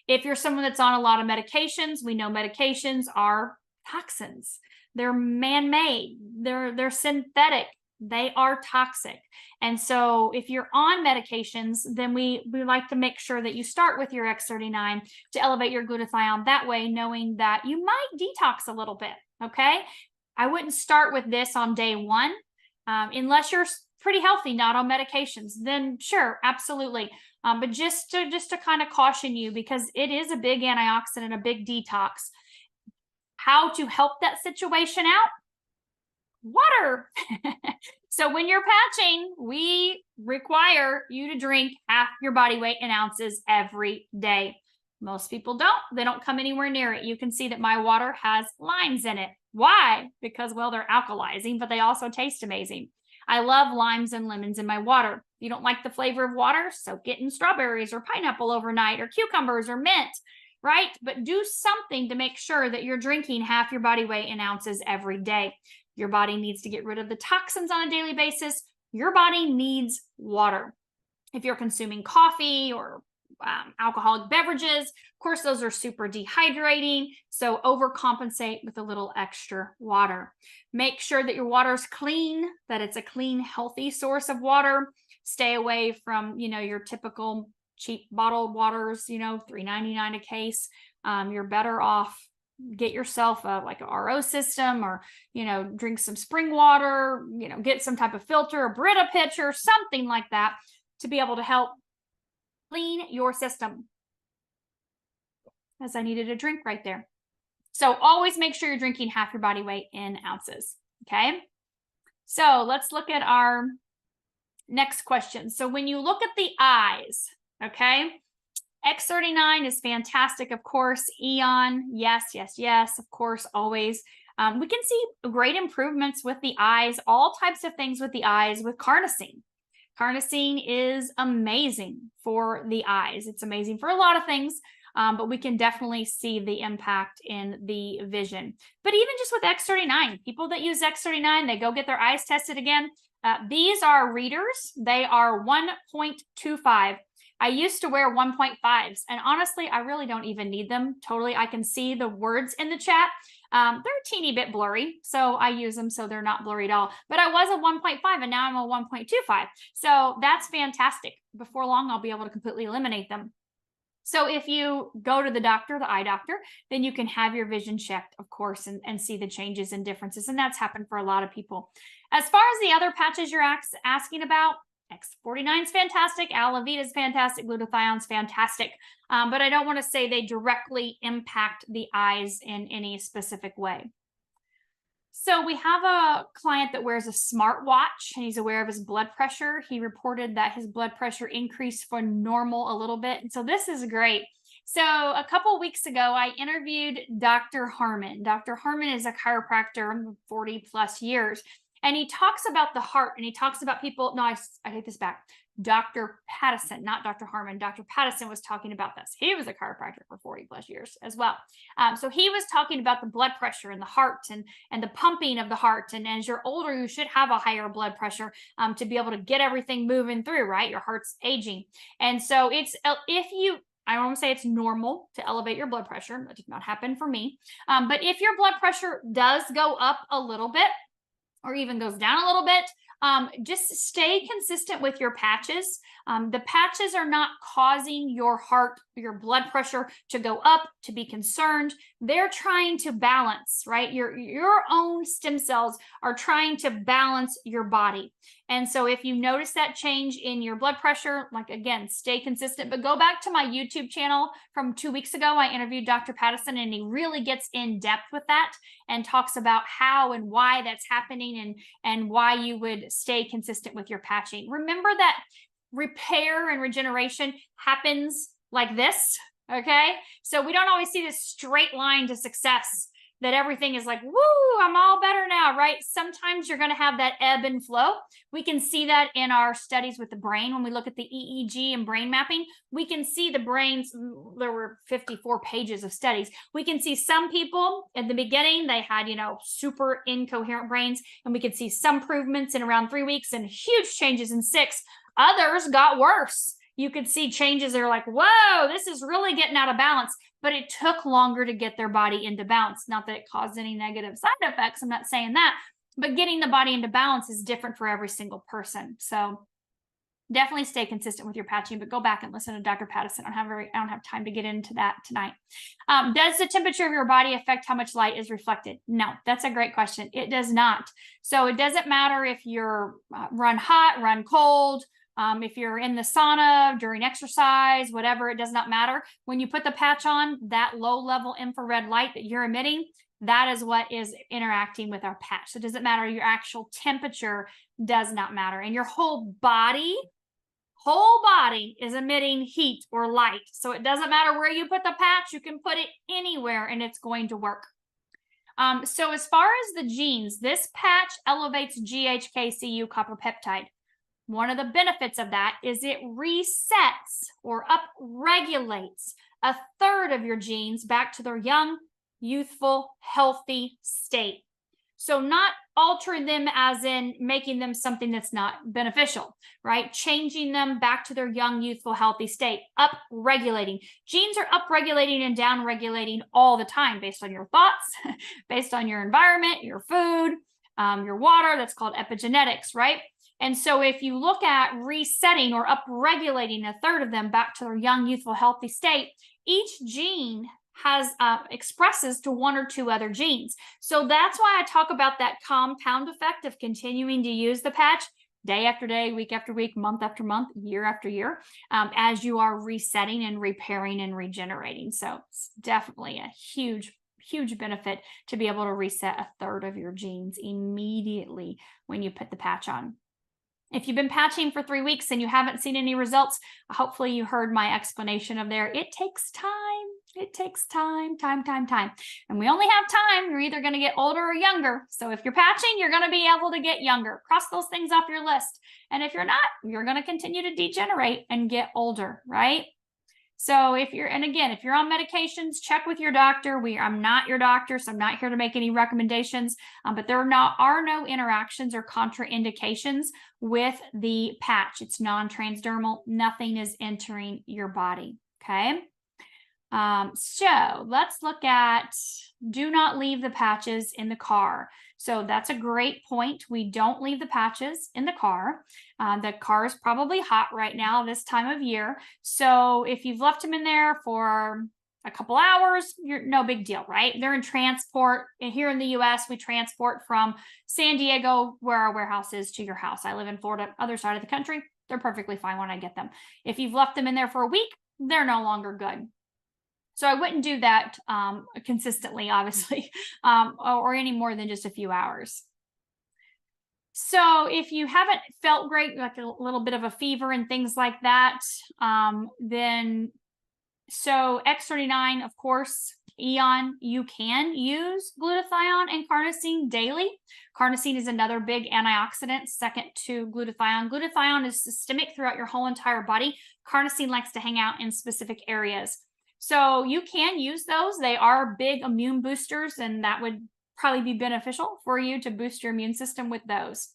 If you're someone that's on a lot of medications, we know medications are toxins. They're man-made. They're synthetic. They are toxic. And so if you're on medications, then we like to make sure that you start with your X39 to elevate your glutathione that way, knowing that you might detox a little bit. Okay. I wouldn't start with this on day one unless you're pretty healthy, not on medications. Then sure, absolutely. But just to kind of caution you, because it is a big antioxidant, a big detox. How to help that situation out? Water. So when you're patching, we require you to drink half your body weight in ounces every day. Most people don't. They don't come anywhere near it. You can see that my water has limes in it. Why? Because, well, they're alkalizing, but they also taste amazing. I love limes and lemons in my water. If you don't like the flavor of water, soak it in strawberries or pineapple overnight or cucumbers or mint, right? But do something to make sure that you're drinking half your body weight in ounces every day. Your body needs to get rid of the toxins on a daily basis. Your body needs water. If you're consuming coffee or alcoholic beverages, of course, those are super dehydrating. So overcompensate with a little extra water. Make sure that your water is clean, that it's a clean, healthy source of water. Stay away from, your typical cheap bottled waters, $3.99 a case. You're better off get yourself like an RO system, or drink some spring water, get some type of filter, a Brita pitcher, something like that, to be able to help clean your system. As I needed a drink right there. So always make sure you're drinking half your body weight in ounces. Okay. So let's look at our next question. So when you look at the eyes, okay, X39 is fantastic, of course. Eon, yes, yes, yes, of course, always. We can see great improvements with the eyes, all types of things with the eyes with carnosine. Carnosine is amazing for the eyes. It's amazing for a lot of things, but we can definitely see the impact in the vision. But even just with X39, people that use X39, they go get their eyes tested again. These are readers. They are 1.25. I used to wear 1.5s, and honestly, I really don't even need them. Totally, I can see the words in the chat. They're a teeny bit blurry, so I use them so they're not blurry at all. But I was a 1.5, and now I'm a 1.25. So that's fantastic. Before long, I'll be able to completely eliminate them. So if you go to the doctor, the eye doctor, then you can have your vision checked, of course, and see the changes and differences. And that's happened for a lot of people. As far as the other patches you're asking about, X39 is fantastic, Alavita is fantastic, glutathione is fantastic, but I don't want to say they directly impact the eyes in any specific way. So we have a client that wears a smartwatch, and he's aware of his blood pressure. He reported that his blood pressure increased from normal a little bit. And so this is great. So a couple of weeks ago, I interviewed Dr. Harmon. Dr. Harmon is a chiropractor, 40 plus years. And he talks about the heart, and he talks about people. No, I take this back. Dr. Pattison, not Dr. Harmon. Dr. Pattison was talking about this. He was a chiropractor for 40 plus years as well. So he was talking about the blood pressure and the heart and the pumping of the heart. And as you're older, you should have a higher blood pressure to be able to get everything moving through, right? Your heart's aging. And so it's, I don't want to say it's normal to elevate your blood pressure. That did not happen for me. But if your blood pressure does go up a little bit, or even goes down a little bit, just stay consistent with your patches. The patches are not causing your heart, your blood pressure to go up, to be concerned. They're trying to balance, right? Your own stem cells are trying to balance your body. And so if you notice that change in your blood pressure, like again, stay consistent, but go back to my YouTube channel from 2 weeks ago. I interviewed Dr. Pattison, and he really gets in depth with that and talks about how and why that's happening and why you would stay consistent with your patching. Remember that repair and regeneration happens like this, okay? So we don't always see this straight line to success, that everything is like, woo, I'm all better now, right? Sometimes you're going to have that ebb and flow. We can see that in our studies with the brain. When we look at the EEG and brain mapping, we can see the brains. There were 54 pages of studies. We can see some people at the beginning, they had, super incoherent brains, and we could see some improvements in around 3 weeks and huge changes in 6. Others got worse. You could see changes that are like, whoa, this is really getting out of balance. But it took longer to get their body into balance. Not that it caused any negative side effects. I'm not saying that. But getting the body into balance is different for every single person. So Definitely stay consistent with your patching, but go back and listen to Dr. Pattison. I don't have time to get into that tonight. Does the temperature of your body affect how much light is reflected? No, that's a great question. It does not. So it doesn't matter if you're run hot, run cold, if you're in the sauna during exercise, whatever, it does not matter. When you put the patch on, that low level infrared light that you're emitting, that is what is interacting with our patch. So it doesn't matter. Your actual temperature does not matter. And your whole body is emitting heat or light. So it doesn't matter where you put the patch, you can put it anywhere and it's going to work. So as far as the genes, this patch elevates GHK-Cu copper peptide. One of the benefits of that is it resets or upregulates a third of your genes back to their young, youthful, healthy state. So not altering them as in making them something that's not beneficial, right? Changing them back to their young, youthful, healthy state, upregulating. Genes are upregulating and downregulating all the time based on your thoughts, based on your environment, your food, your water. That's called epigenetics, right? And so if you look at resetting or upregulating a third of them back to their young, youthful, healthy state, each gene has expresses to one or two other genes. So that's why I talk about that compound effect of continuing to use the patch day after day, week after week, month after month, year after year, as you are resetting and repairing and regenerating. So it's definitely a huge benefit to be able to reset a third of your genes immediately when you put the patch on. If you've been patching for 3 weeks and you haven't seen any results, hopefully you heard my explanation of there. It takes time. It takes time. And we only have time. You're either going to get older or younger. So if you're patching, you're going to be able to get younger. Cross those things off your list. And if you're not, you're going to continue to degenerate and get older, right? So if you're on medications, check with your doctor. I'm not your doctor, so I'm not here to make any recommendations, but there are no interactions or contraindications with the patch. It's non-transdermal. Nothing is entering your body, okay? So let's look at do not leave the patches in the car. So that's a great point. We don't leave the patches in the car. The car is probably hot right now this time of year. So if you've left them in there for a couple hours, you're no big deal, right? They're in transport. And here in the US, we transport from San Diego, where our warehouse is, to your house. I live in Florida, other side of the country. They're perfectly fine when I get them. If you've left them in there for a week, they're no longer good. So I wouldn't do that consistently, obviously, or any more than just a few hours. So if you haven't felt great, like a little bit of a fever and things like that, then so X39, of course, Eon, you can use glutathione and carnosine daily. Carnosine is another big antioxidant, second to glutathione. Glutathione is systemic throughout your whole entire body. Carnosine likes to hang out in specific areas. So you can use those. They are big immune boosters, and that would probably be beneficial for you to boost your immune system with those.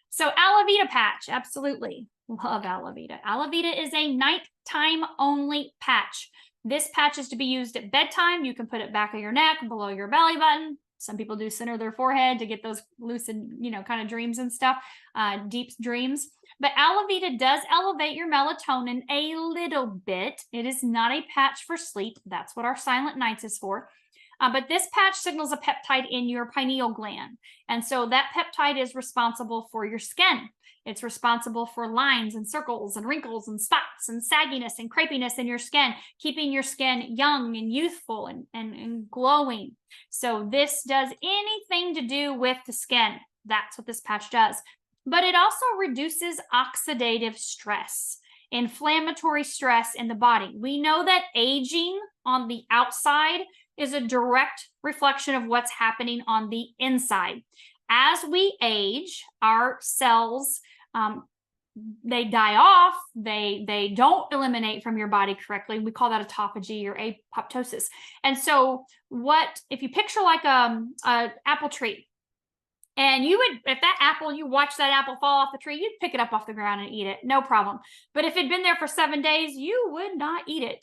So Alavita patch, absolutely. Love Alavita. Alavita is a nighttime only patch. This patch is to be used at bedtime. You can put it back of your neck, below your belly button. Some people do center their forehead to get those lucid, kind of dreams and stuff, deep dreams. But Alavita does elevate your melatonin a little bit. It is not a patch for sleep. That's what our silent nights is for. But this patch signals a peptide in your pineal gland. And so that peptide is responsible for your skin. It's responsible for lines and circles and wrinkles and spots and sagginess and crepiness in your skin, keeping your skin young and youthful and glowing. So this does anything to do with the skin. That's what this patch does. But it also reduces oxidative stress, inflammatory stress in the body. We know that aging on the outside is a direct reflection of what's happening on the inside. As we age, our cells, they die off, they don't eliminate from your body correctly. We call that autophagy or apoptosis. And so if you picture like an apple tree, and you would, if that apple, you watch that apple fall off the tree, you'd pick it up off the ground and eat it, no problem. But if it'd been there for 7 days, you would not eat it.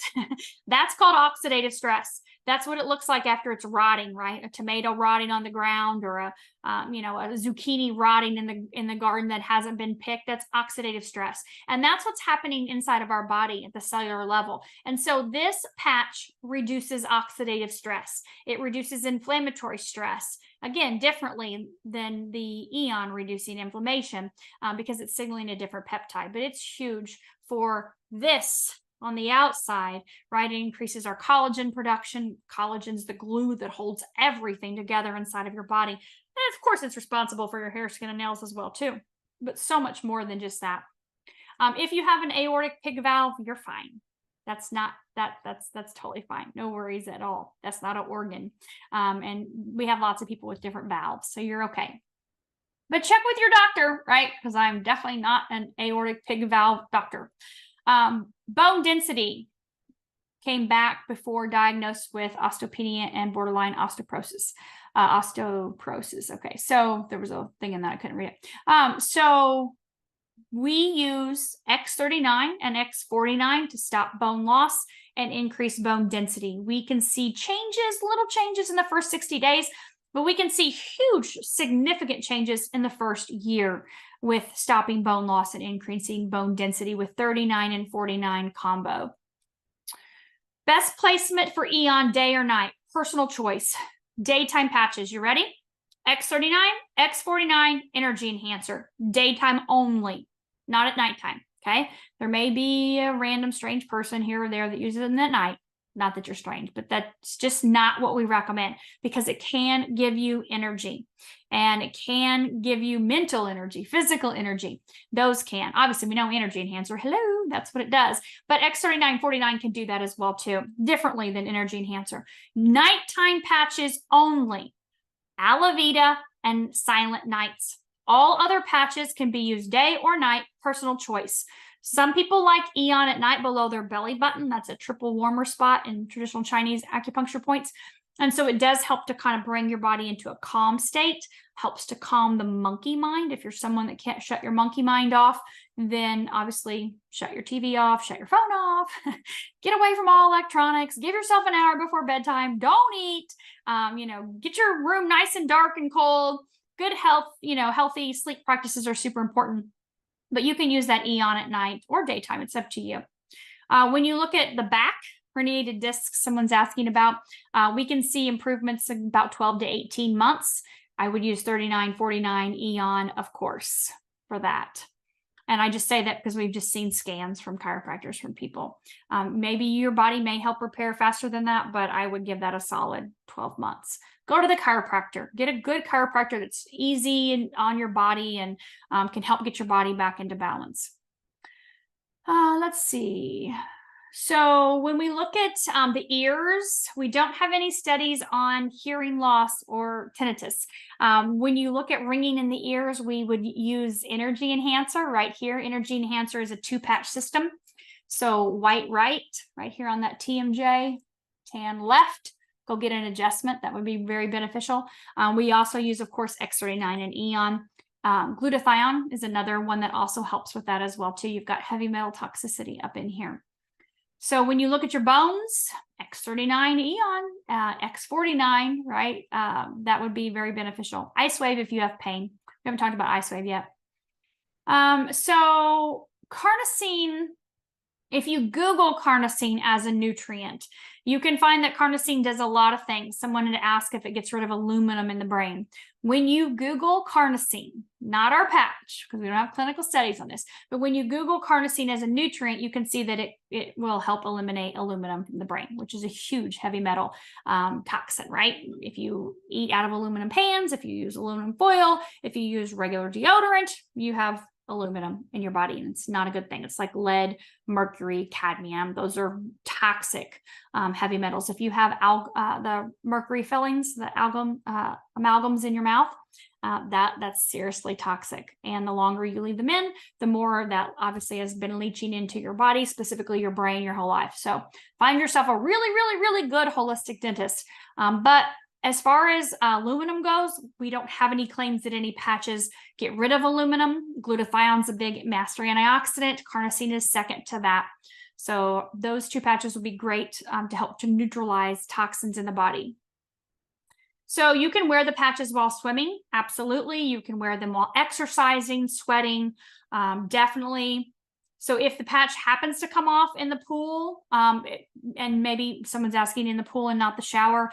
That's called oxidative stress. That's what it looks like after it's rotting, right? A tomato rotting on the ground, or a zucchini rotting in the garden that hasn't been picked. That's oxidative stress. And that's what's happening inside of our body at the cellular level. And so this patch reduces oxidative stress. It reduces inflammatory stress. Again, differently than the Eon reducing inflammation, because it's signaling a different peptide, but it's huge for this on the outside, right? It increases our collagen production. Collagen's the glue that holds everything together inside of your body. And of course, it's responsible for your hair, skin, and nails as well too, but so much more than just that. If you have an aortic pig valve, you're fine. That's totally fine. No worries at all. That's not an organ. And we have lots of people with different valves, so you're okay. But check with your doctor, right? Because I'm definitely not an aortic pig valve doctor. Bone density came back before diagnosed with osteopenia and borderline osteoporosis. Okay, so there was a thing in that I couldn't read it. So we use X39 and X49 to stop bone loss and increase bone density. We can see little changes in the first 60 days, but we can see huge, significant changes in the first year with stopping bone loss and increasing bone density with 39 and 49 combo. Best placement for Eon, day or night? Personal choice. Daytime patches. You ready? X39, X49, energy enhancer. Daytime only, not at nighttime. Okay. There may be a random strange person here or there that uses it at night. Not that you're strange, but that's just not what we recommend, because it can give you energy, and it can give you mental energy, physical energy. Those can. Obviously, we know energy enhancer. Hello, that's what it does. But X39, 49 can do that as well too, differently than energy enhancer. Nighttime patches only. Alavita and Silent Nights. All other patches can be used day or night, personal choice. Some people like Eon at night below their belly button. That's a triple warmer spot in traditional Chinese acupuncture points. And so it does help to kind of bring your body into a calm state, helps to calm the monkey mind. If you're someone that can't shut your monkey mind off, then obviously shut your TV off, shut your phone off, get away from all electronics, give yourself an hour before bedtime, don't eat, get your room nice and dark and cold. Good health, healthy sleep practices are super important. But you can use that Eon at night or daytime. It's up to you. When you look at the back, herniated discs, someone's asking about, we can see improvements in about 12 to 18 months. I would use 39, 49 Eon, of course, for that. And I just say that because we've just seen scans from chiropractors from people. Maybe your body may help repair faster than that, but I would give that a solid 12 months. Go to the chiropractor. Get a good chiropractor that's easy and on your body and can help get your body back into balance. Let's see. So when we look at the ears, we don't have any studies on hearing loss or tinnitus. When you look at ringing in the ears, we would use energy enhancer right here. Energy enhancer is a 2-patch system. So white right here on that TMJ, tan left. Go get an adjustment. That would be very beneficial. We also use, of course, X39 and Eon. Glutathione is another one that also helps with that as well, too. You've got heavy metal toxicity up in here. So when you look at your bones, X39 Eon, X49, right? That would be very beneficial. Ice Wave if you have pain. We haven't talked about Ice Wave yet. So carnosine, if you Google carnosine as a nutrient, you can find that carnosine does a lot of things. Someone had asked if it gets rid of aluminum in the brain. When you Google carnosine, not our patch, because we don't have clinical studies on this, but when you Google carnosine as a nutrient, you can see that it will help eliminate aluminum in the brain, which is a huge heavy metal toxin, right? If you eat out of aluminum pans, if you use aluminum foil, if you use regular deodorant, you have aluminum in your body, and it's not a good thing. It's like lead, mercury, cadmium. Those are toxic heavy metals. If you have the mercury fillings, the amalgams in your mouth, that's seriously toxic. And the longer you leave them in, the more that obviously has been leaching into your body, specifically your brain, your whole life. So find yourself a really, really, really good holistic dentist. But as far as aluminum goes, we don't have any claims that any patches get rid of aluminum. Glutathione's a big master antioxidant. Carnosine is second to that. So those 2 patches will be great to help to neutralize toxins in the body. So you can wear the patches while swimming. Absolutely. You can wear them while exercising, sweating, definitely. So if the patch happens to come off in the pool, and maybe someone's asking in the pool and not the shower,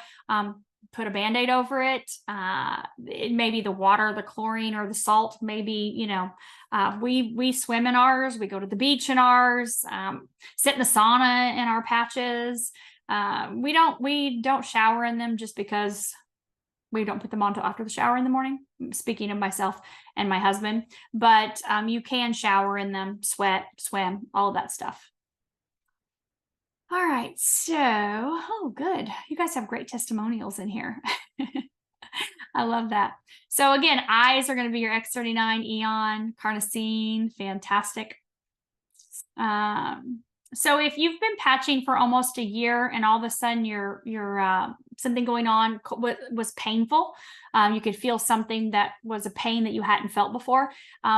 put a Band-Aid over it. It may be the water, the chlorine, or the salt. Maybe, we swim in ours. We go to the beach in ours. Sit in the sauna in our patches. We don't shower in them just because we don't put them on until after the shower in the morning. Speaking of myself and my husband, but you can shower in them, sweat, swim, all of that stuff. All right, so, oh, good. You guys have great testimonials in here. I love that. So again, eyes are going to be your X39, Eon, Carnosine, fantastic. So if you've been patching for almost a year and all of a sudden you're something going on was painful, you could feel something that was a pain that you hadn't felt before.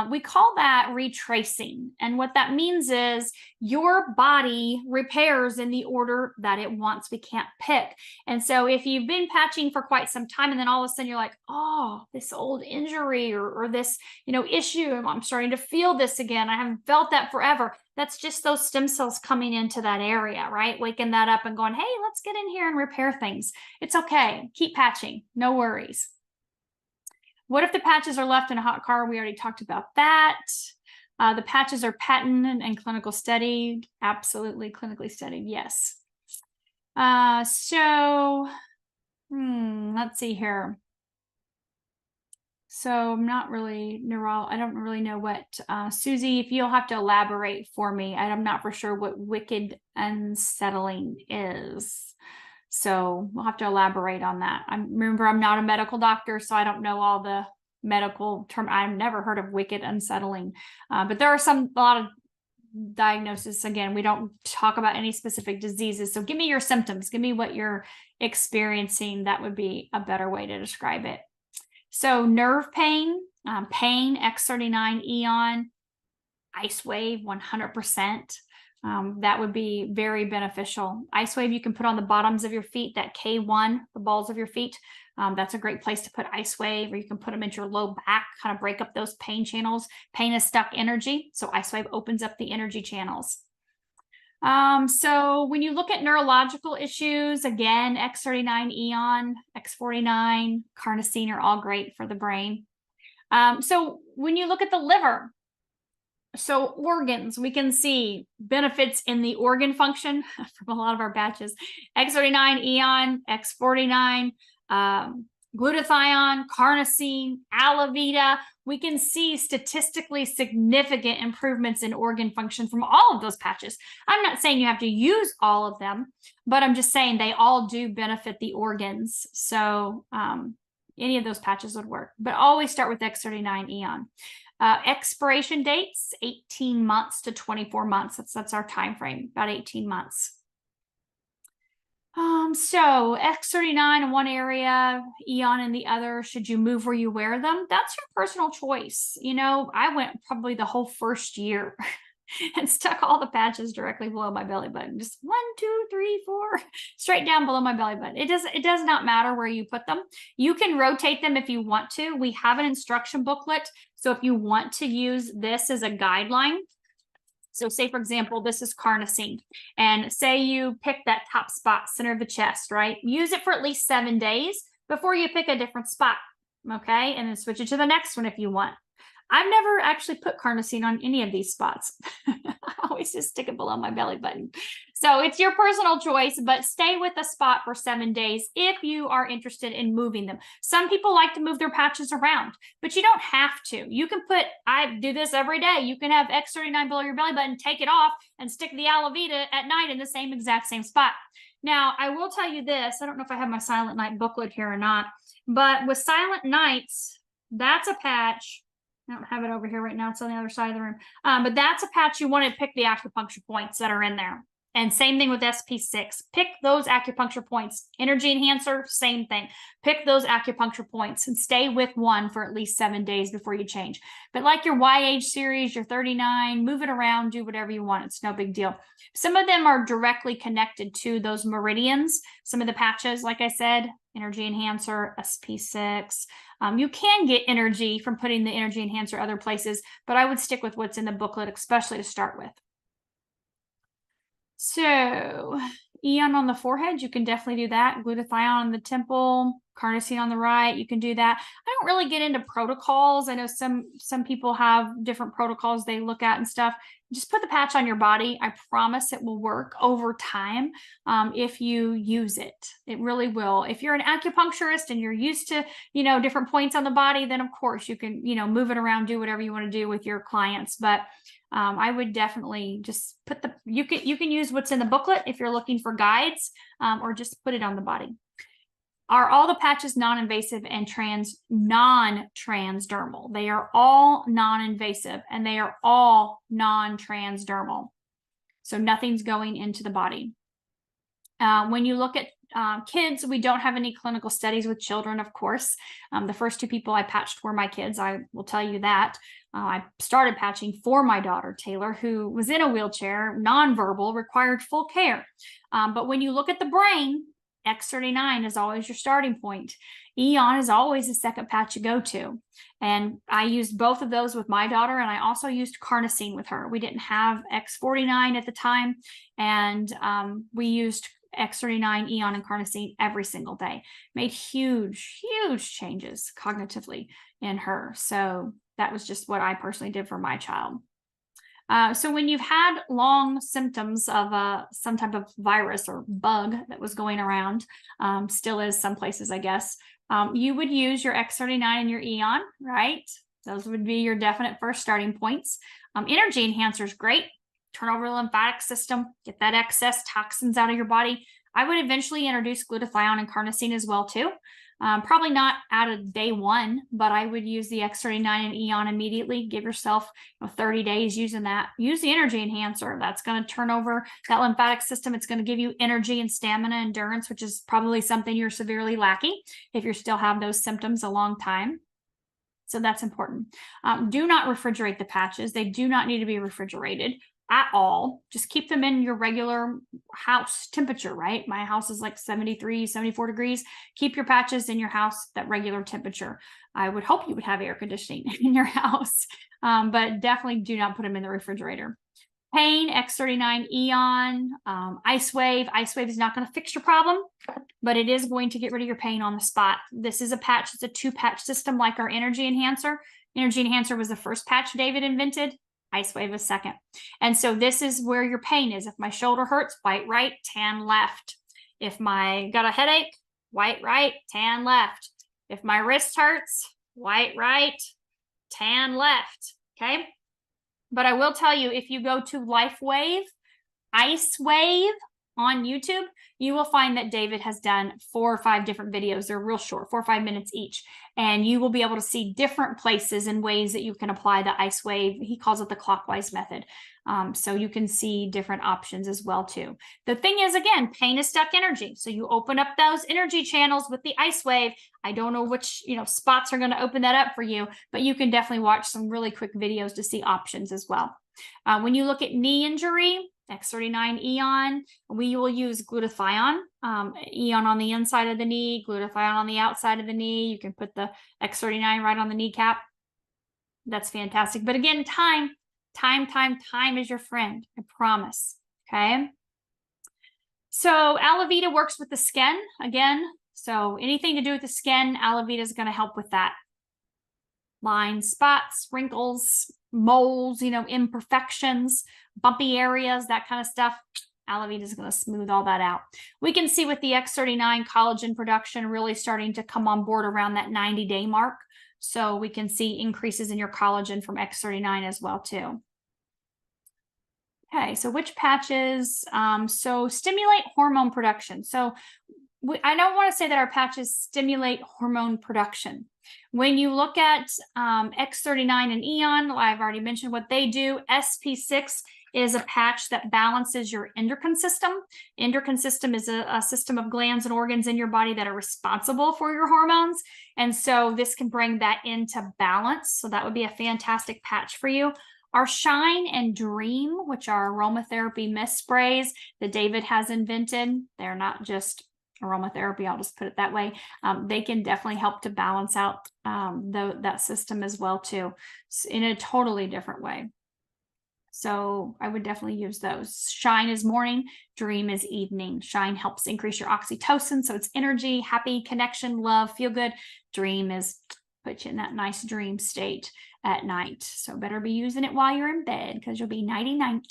We call that retracing. And what that means is your body repairs in the order that it wants. We can't pick. And so if you've been patching for quite some time and then all of a sudden you're like, oh, this old injury or this, issue, I'm starting to feel this again. I haven't felt that forever. That's just those stem cells coming into that area, right? Waking that up and going, hey, let's get in here and repair things. It's okay. Keep patching. No worries. What if the patches are left in a hot car? We already talked about that. The patches are patented and clinical studied. Absolutely clinically studied. Yes. Let's see here. So I'm not really I don't really know what, Susie, if you'll have to elaborate for me. I'm not for sure what wicked unsettling is. So we'll have to elaborate on that. Remember, I'm not a medical doctor, so I don't know all the medical term. I've never heard of wicked unsettling, but there are a lot of diagnosis. Again, we don't talk about any specific diseases. So give me your symptoms. Give me what you're experiencing. That would be a better way to describe it. So nerve pain, X39 Eon, Ice Wave 100%. That would be very beneficial. Ice Wave you can put on the bottoms of your feet, that K1, the balls of your feet. That's a great place to put Ice Wave, or you can put them into your low back, kind of break up those pain channels. Pain is stuck energy, so Ice Wave opens up the energy channels. So when you look at neurological issues, again, X39 Eon, X49, Carnosine are all great for the brain. So when you look at the liver, so organs, we can see benefits in the organ function from a lot of our batches. X39 Eon, X49, glutathione, carnosine, alavita. We can see statistically significant improvements in organ function from all of those patches. I'm not saying you have to use all of them, but I'm just saying they all do benefit the organs. So any of those patches would work, but always start with X39 Eon. Expiration dates, 18 months to 24 months. That's our time frame, about 18 months. So X39 in one area, Eon in the other. Should you move where you wear them? That's your personal choice. I went probably the whole first year and stuck all the patches directly below my belly button. Just 1, 2, 3, 4, straight down below my belly button. It does not matter where you put them. You can rotate them if you want to. We have an instruction booklet. So if you want to use this as a guideline, so say, for example, this is carnosine, and say you pick that top spot, center of the chest, right? Use it for at least 7 days before you pick a different spot, okay? And then switch it to the next one if you want. I've never actually put carnosine on any of these spots. I always just stick it below my belly button. So it's your personal choice, but stay with a spot for 7 days if you are interested in moving them. Some people like to move their patches around, but you don't have to. You can I do this every day. You can have X39 below your belly button, take it off, and stick the alavita at night in the exact same spot. Now, I will tell you this. I don't know if I have my Silent Night booklet here or not, but with Silent Nights, that's a patch. I don't have it over here right now. It's on the other side of the room. But that's a patch you want to pick the acupuncture points that are in there. And same thing with SP6. Pick those acupuncture points. Energy enhancer, same thing. Pick those acupuncture points and stay with one for at least 7 days before you change. But like your YH series, your 39, move it around, do whatever you want. It's no big deal. Some of them are directly connected to those meridians. Some of the patches, like I said, energy enhancer, SP6. You can get energy from putting the energy enhancer other places, but I would stick with what's in the booklet, especially to start with. So Eon on the forehead, you can definitely do that. Glutathione on the temple, carnosine on the right, you can do that. I don't really get into protocols. I know some people have different protocols they look at and stuff. Just put the patch on your body. I promise it will work over time if you use it. It really will. If you're an acupuncturist and you're used to, different points on the body, then of course you can, move it around, do whatever you want to do with your clients. But I would definitely just put you can use what's in the booklet if you're looking for guides, or just put it on the body. Are all the patches non-invasive and non-transdermal? They are all non-invasive and they are all non-transdermal. So nothing's going into the body. When you look at kids, we don't have any clinical studies with children, of course. The first 2 people I patched were my kids. I will tell you that. I started patching for my daughter, Taylor, who was in a wheelchair, nonverbal, required full care. But when you look at the brain, X39 is always your starting point. Eon is always the second patch you go to. And I used both of those with my daughter, and I also used carnosine with her. We didn't have X49 at the time, and we used X39, Eon, and carnosine every single day. Made huge, huge changes cognitively in her. So that was just what I personally did for my child. So when you've had long symptoms of some type of virus or bug that was going around, still is some places, I guess, you would use your X39 and your Eon, right? Those would be your definite first starting points. Energy enhancer is great. Turn over the lymphatic system, get that excess toxins out of your body. I would eventually introduce glutathione and carnosine as well too. Probably not out of day 1, but I would use the X39 and Eon immediately. Give yourself 30 days using that. Use the energy enhancer. That's going to turn over that lymphatic system. It's going to give you energy and stamina, endurance, which is probably something you're severely lacking if you still have those symptoms a long time. So that's important. Do not refrigerate the patches. They do not need to be refrigerated at all. Just keep them in your regular house temperature, right? My house is like 73, 74 degrees. Keep your patches in your house that regular temperature. I would hope you would have air conditioning in your house, but definitely do not put them in the refrigerator. Pain, X39, Eon, Ice Wave. Ice Wave is not going to fix your problem, but it is going to get rid of your pain on the spot. This is a patch. It's a 2-patch system like our Energy Enhancer. Energy Enhancer was the first patch David invented. Ice Wave is second. And so this is where your pain is. If my shoulder hurts, white right, tan left. If I got a headache, white right, tan left. If my wrist hurts, white right, tan left. Okay. But I will tell you, if you go to LifeWave, Ice Wave on YouTube, you will find that David has done 4 or 5 different videos. They're real short, 4 or 5 minutes each. And you will be able to see different places and ways that you can apply the Ice Wave. He calls it the clockwise method. So you can see different options as well too. The thing is, again, pain is stuck energy. So you open up those energy channels with the Ice Wave. I don't know which spots are going to open that up for you, but you can definitely watch some really quick videos to see options as well. When you look at knee injury, X39 Eon, we will use glutathione, Eon on the inside of the knee, glutathione on the outside of the knee. You can put the X39 right on the kneecap. That's fantastic. But again, time is your friend. I promise. Okay. So Alavita works with the skin again. So anything to do with the skin, Alavita is going to help with that. Lines, spots, wrinkles, moles, imperfections, bumpy areas, that kind of stuff. Alavita is going to smooth all that out. We can see with the X39 collagen production really starting to come on board around that 90-day mark. So we can see increases in your collagen from X39 as well too. Okay, so which patches? So stimulate hormone production. So I don't want to say that our patches stimulate hormone production. When you look at X39 and Eon, I've already mentioned what they do. SP6 is a patch that balances your endocrine system. Endocrine system is a system of glands and organs in your body that are responsible for your hormones. And so this can bring that into balance. So that would be a fantastic patch for you. Our Shine and Dream, which are aromatherapy mist sprays that David has invented. They're not just aromatherapy, I'll just put it that way. They can definitely help to balance out that system as well too, in a totally different way. So I would definitely use those. Shine is morning, Dream is evening. Shine helps increase your oxytocin, so it's energy, happy, connection, love, feel good. Dream is put you in that nice dream state at night. So better be using it while you're in bed because you'll be nighty-night.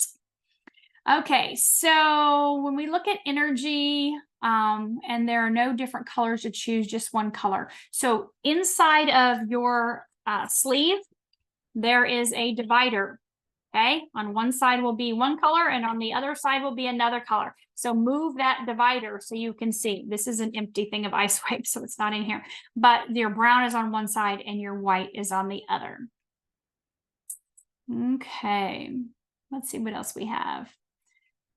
Okay, so when we look at energy, and there are no different colors to choose, just one color. So inside of your sleeve, there is a divider. Okay, on one side will be one color and on the other side will be another color. So move that divider so you can see. This is an empty thing of ice wipes, so it's not in here. But your brown is on one side and your white is on the other. Okay, let's see what else we have.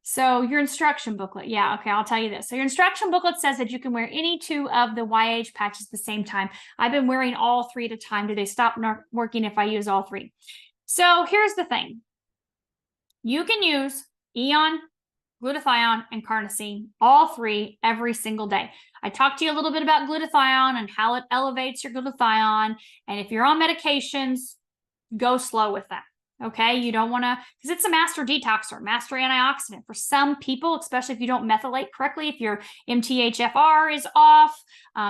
So your instruction booklet. Yeah, okay, I'll tell you this. So your instruction booklet says that you can wear any 2 of the YH patches at the same time. I've been wearing all 3 at a time. Do they stop working if I use all 3? So here's the thing. You can use Eon, glutathione, and carnosine, all 3 every single day. I talked to you a little bit about glutathione and how it elevates your glutathione. And if you're on medications, go slow with that. Okay, you don't want to, because it's a master detoxer, master antioxidant. For some people, especially if you don't methylate correctly, if your MTHFR is off,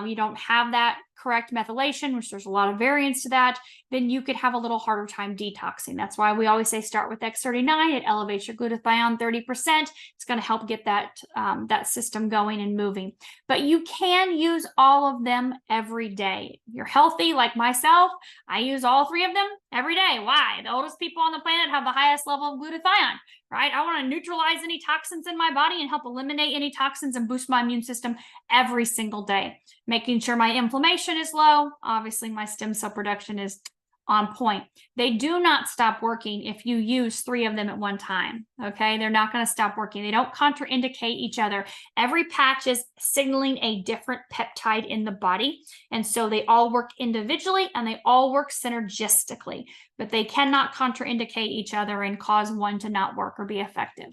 you don't have that correct methylation, which there's a lot of variance to that, then you could have a little harder time detoxing. That's why we always say start with X39. It elevates your glutathione 30%. It's going to help get that, that system going and moving. But you can use all of them every day. If you're healthy like myself, I use all 3 of them every day. Why? The oldest people on the planet have the highest level of glutathione, right? I want to neutralize any toxins in my body and help eliminate any toxins and boost my immune system every single day, making sure my inflammation is low. Obviously, my stem cell production is on point. They do not stop working if you use 3 of them at one time. Okay, they're not going to stop working. They don't contraindicate each other. Every patch is signaling a different peptide in the body, and so they all work individually and they all work synergistically, but they cannot contraindicate each other and cause one to not work or be effective.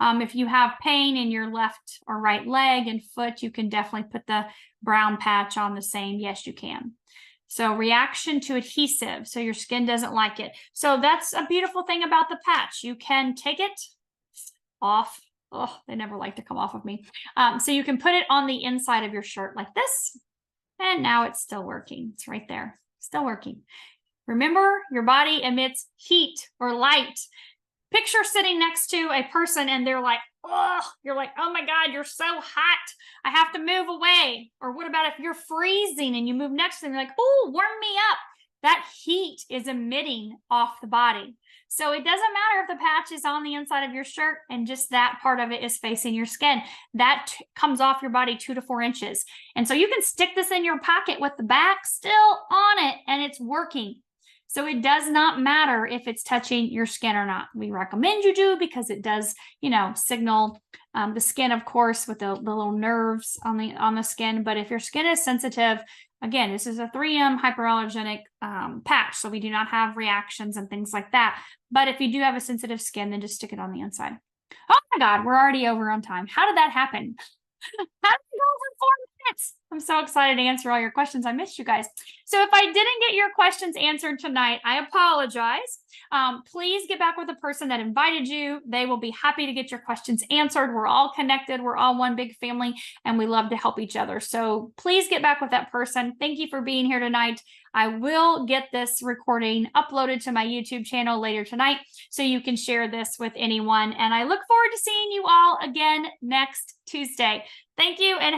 If you have pain in your left or right leg and foot, you can definitely put the brown patch on the same. Yes, you can. So reaction to adhesive. So your skin doesn't like it. So that's a beautiful thing about the patch. You can take it off. Oh, they never like to come off of me. So you can put it on the inside of your shirt like this. And now it's still working. It's right there. Still working. Remember, your body emits heat or light. Picture sitting next to a person and they're like, oh, you're like, oh my God, you're so hot. I have to move away. Or what about if you're freezing and you move next to them, you're like, oh, warm me up. That heat is emitting off the body. So it doesn't matter if the patch is on the inside of your shirt and just that part of it is facing your skin. That comes off your body 2 to 4 inches. And so you can stick this in your pocket with the back still on it and it's working. So it does not matter if it's touching your skin or not. We recommend you do because it does, you know, signal the skin, of course, with the little nerves on the skin. But if your skin is sensitive, again, this is a 3M hyperallergenic patch, so we do not have reactions and things like that. But if you do have a sensitive skin, then just stick it on the inside. Oh my God, we're already over on time. How did that happen? How did we go over 4 minutes? I'm so excited to answer all your questions. I missed you guys. So if I didn't get your questions answered tonight, I apologize. Please get back with the person that invited you. They will be happy to get your questions answered. We're all connected. We're all one big family, and we love to help each other. So please get back with that person. Thank you for being here tonight. I will get this recording uploaded to my YouTube channel later tonight, so you can share this with anyone. And I look forward to seeing you all again next Tuesday. Thank you. And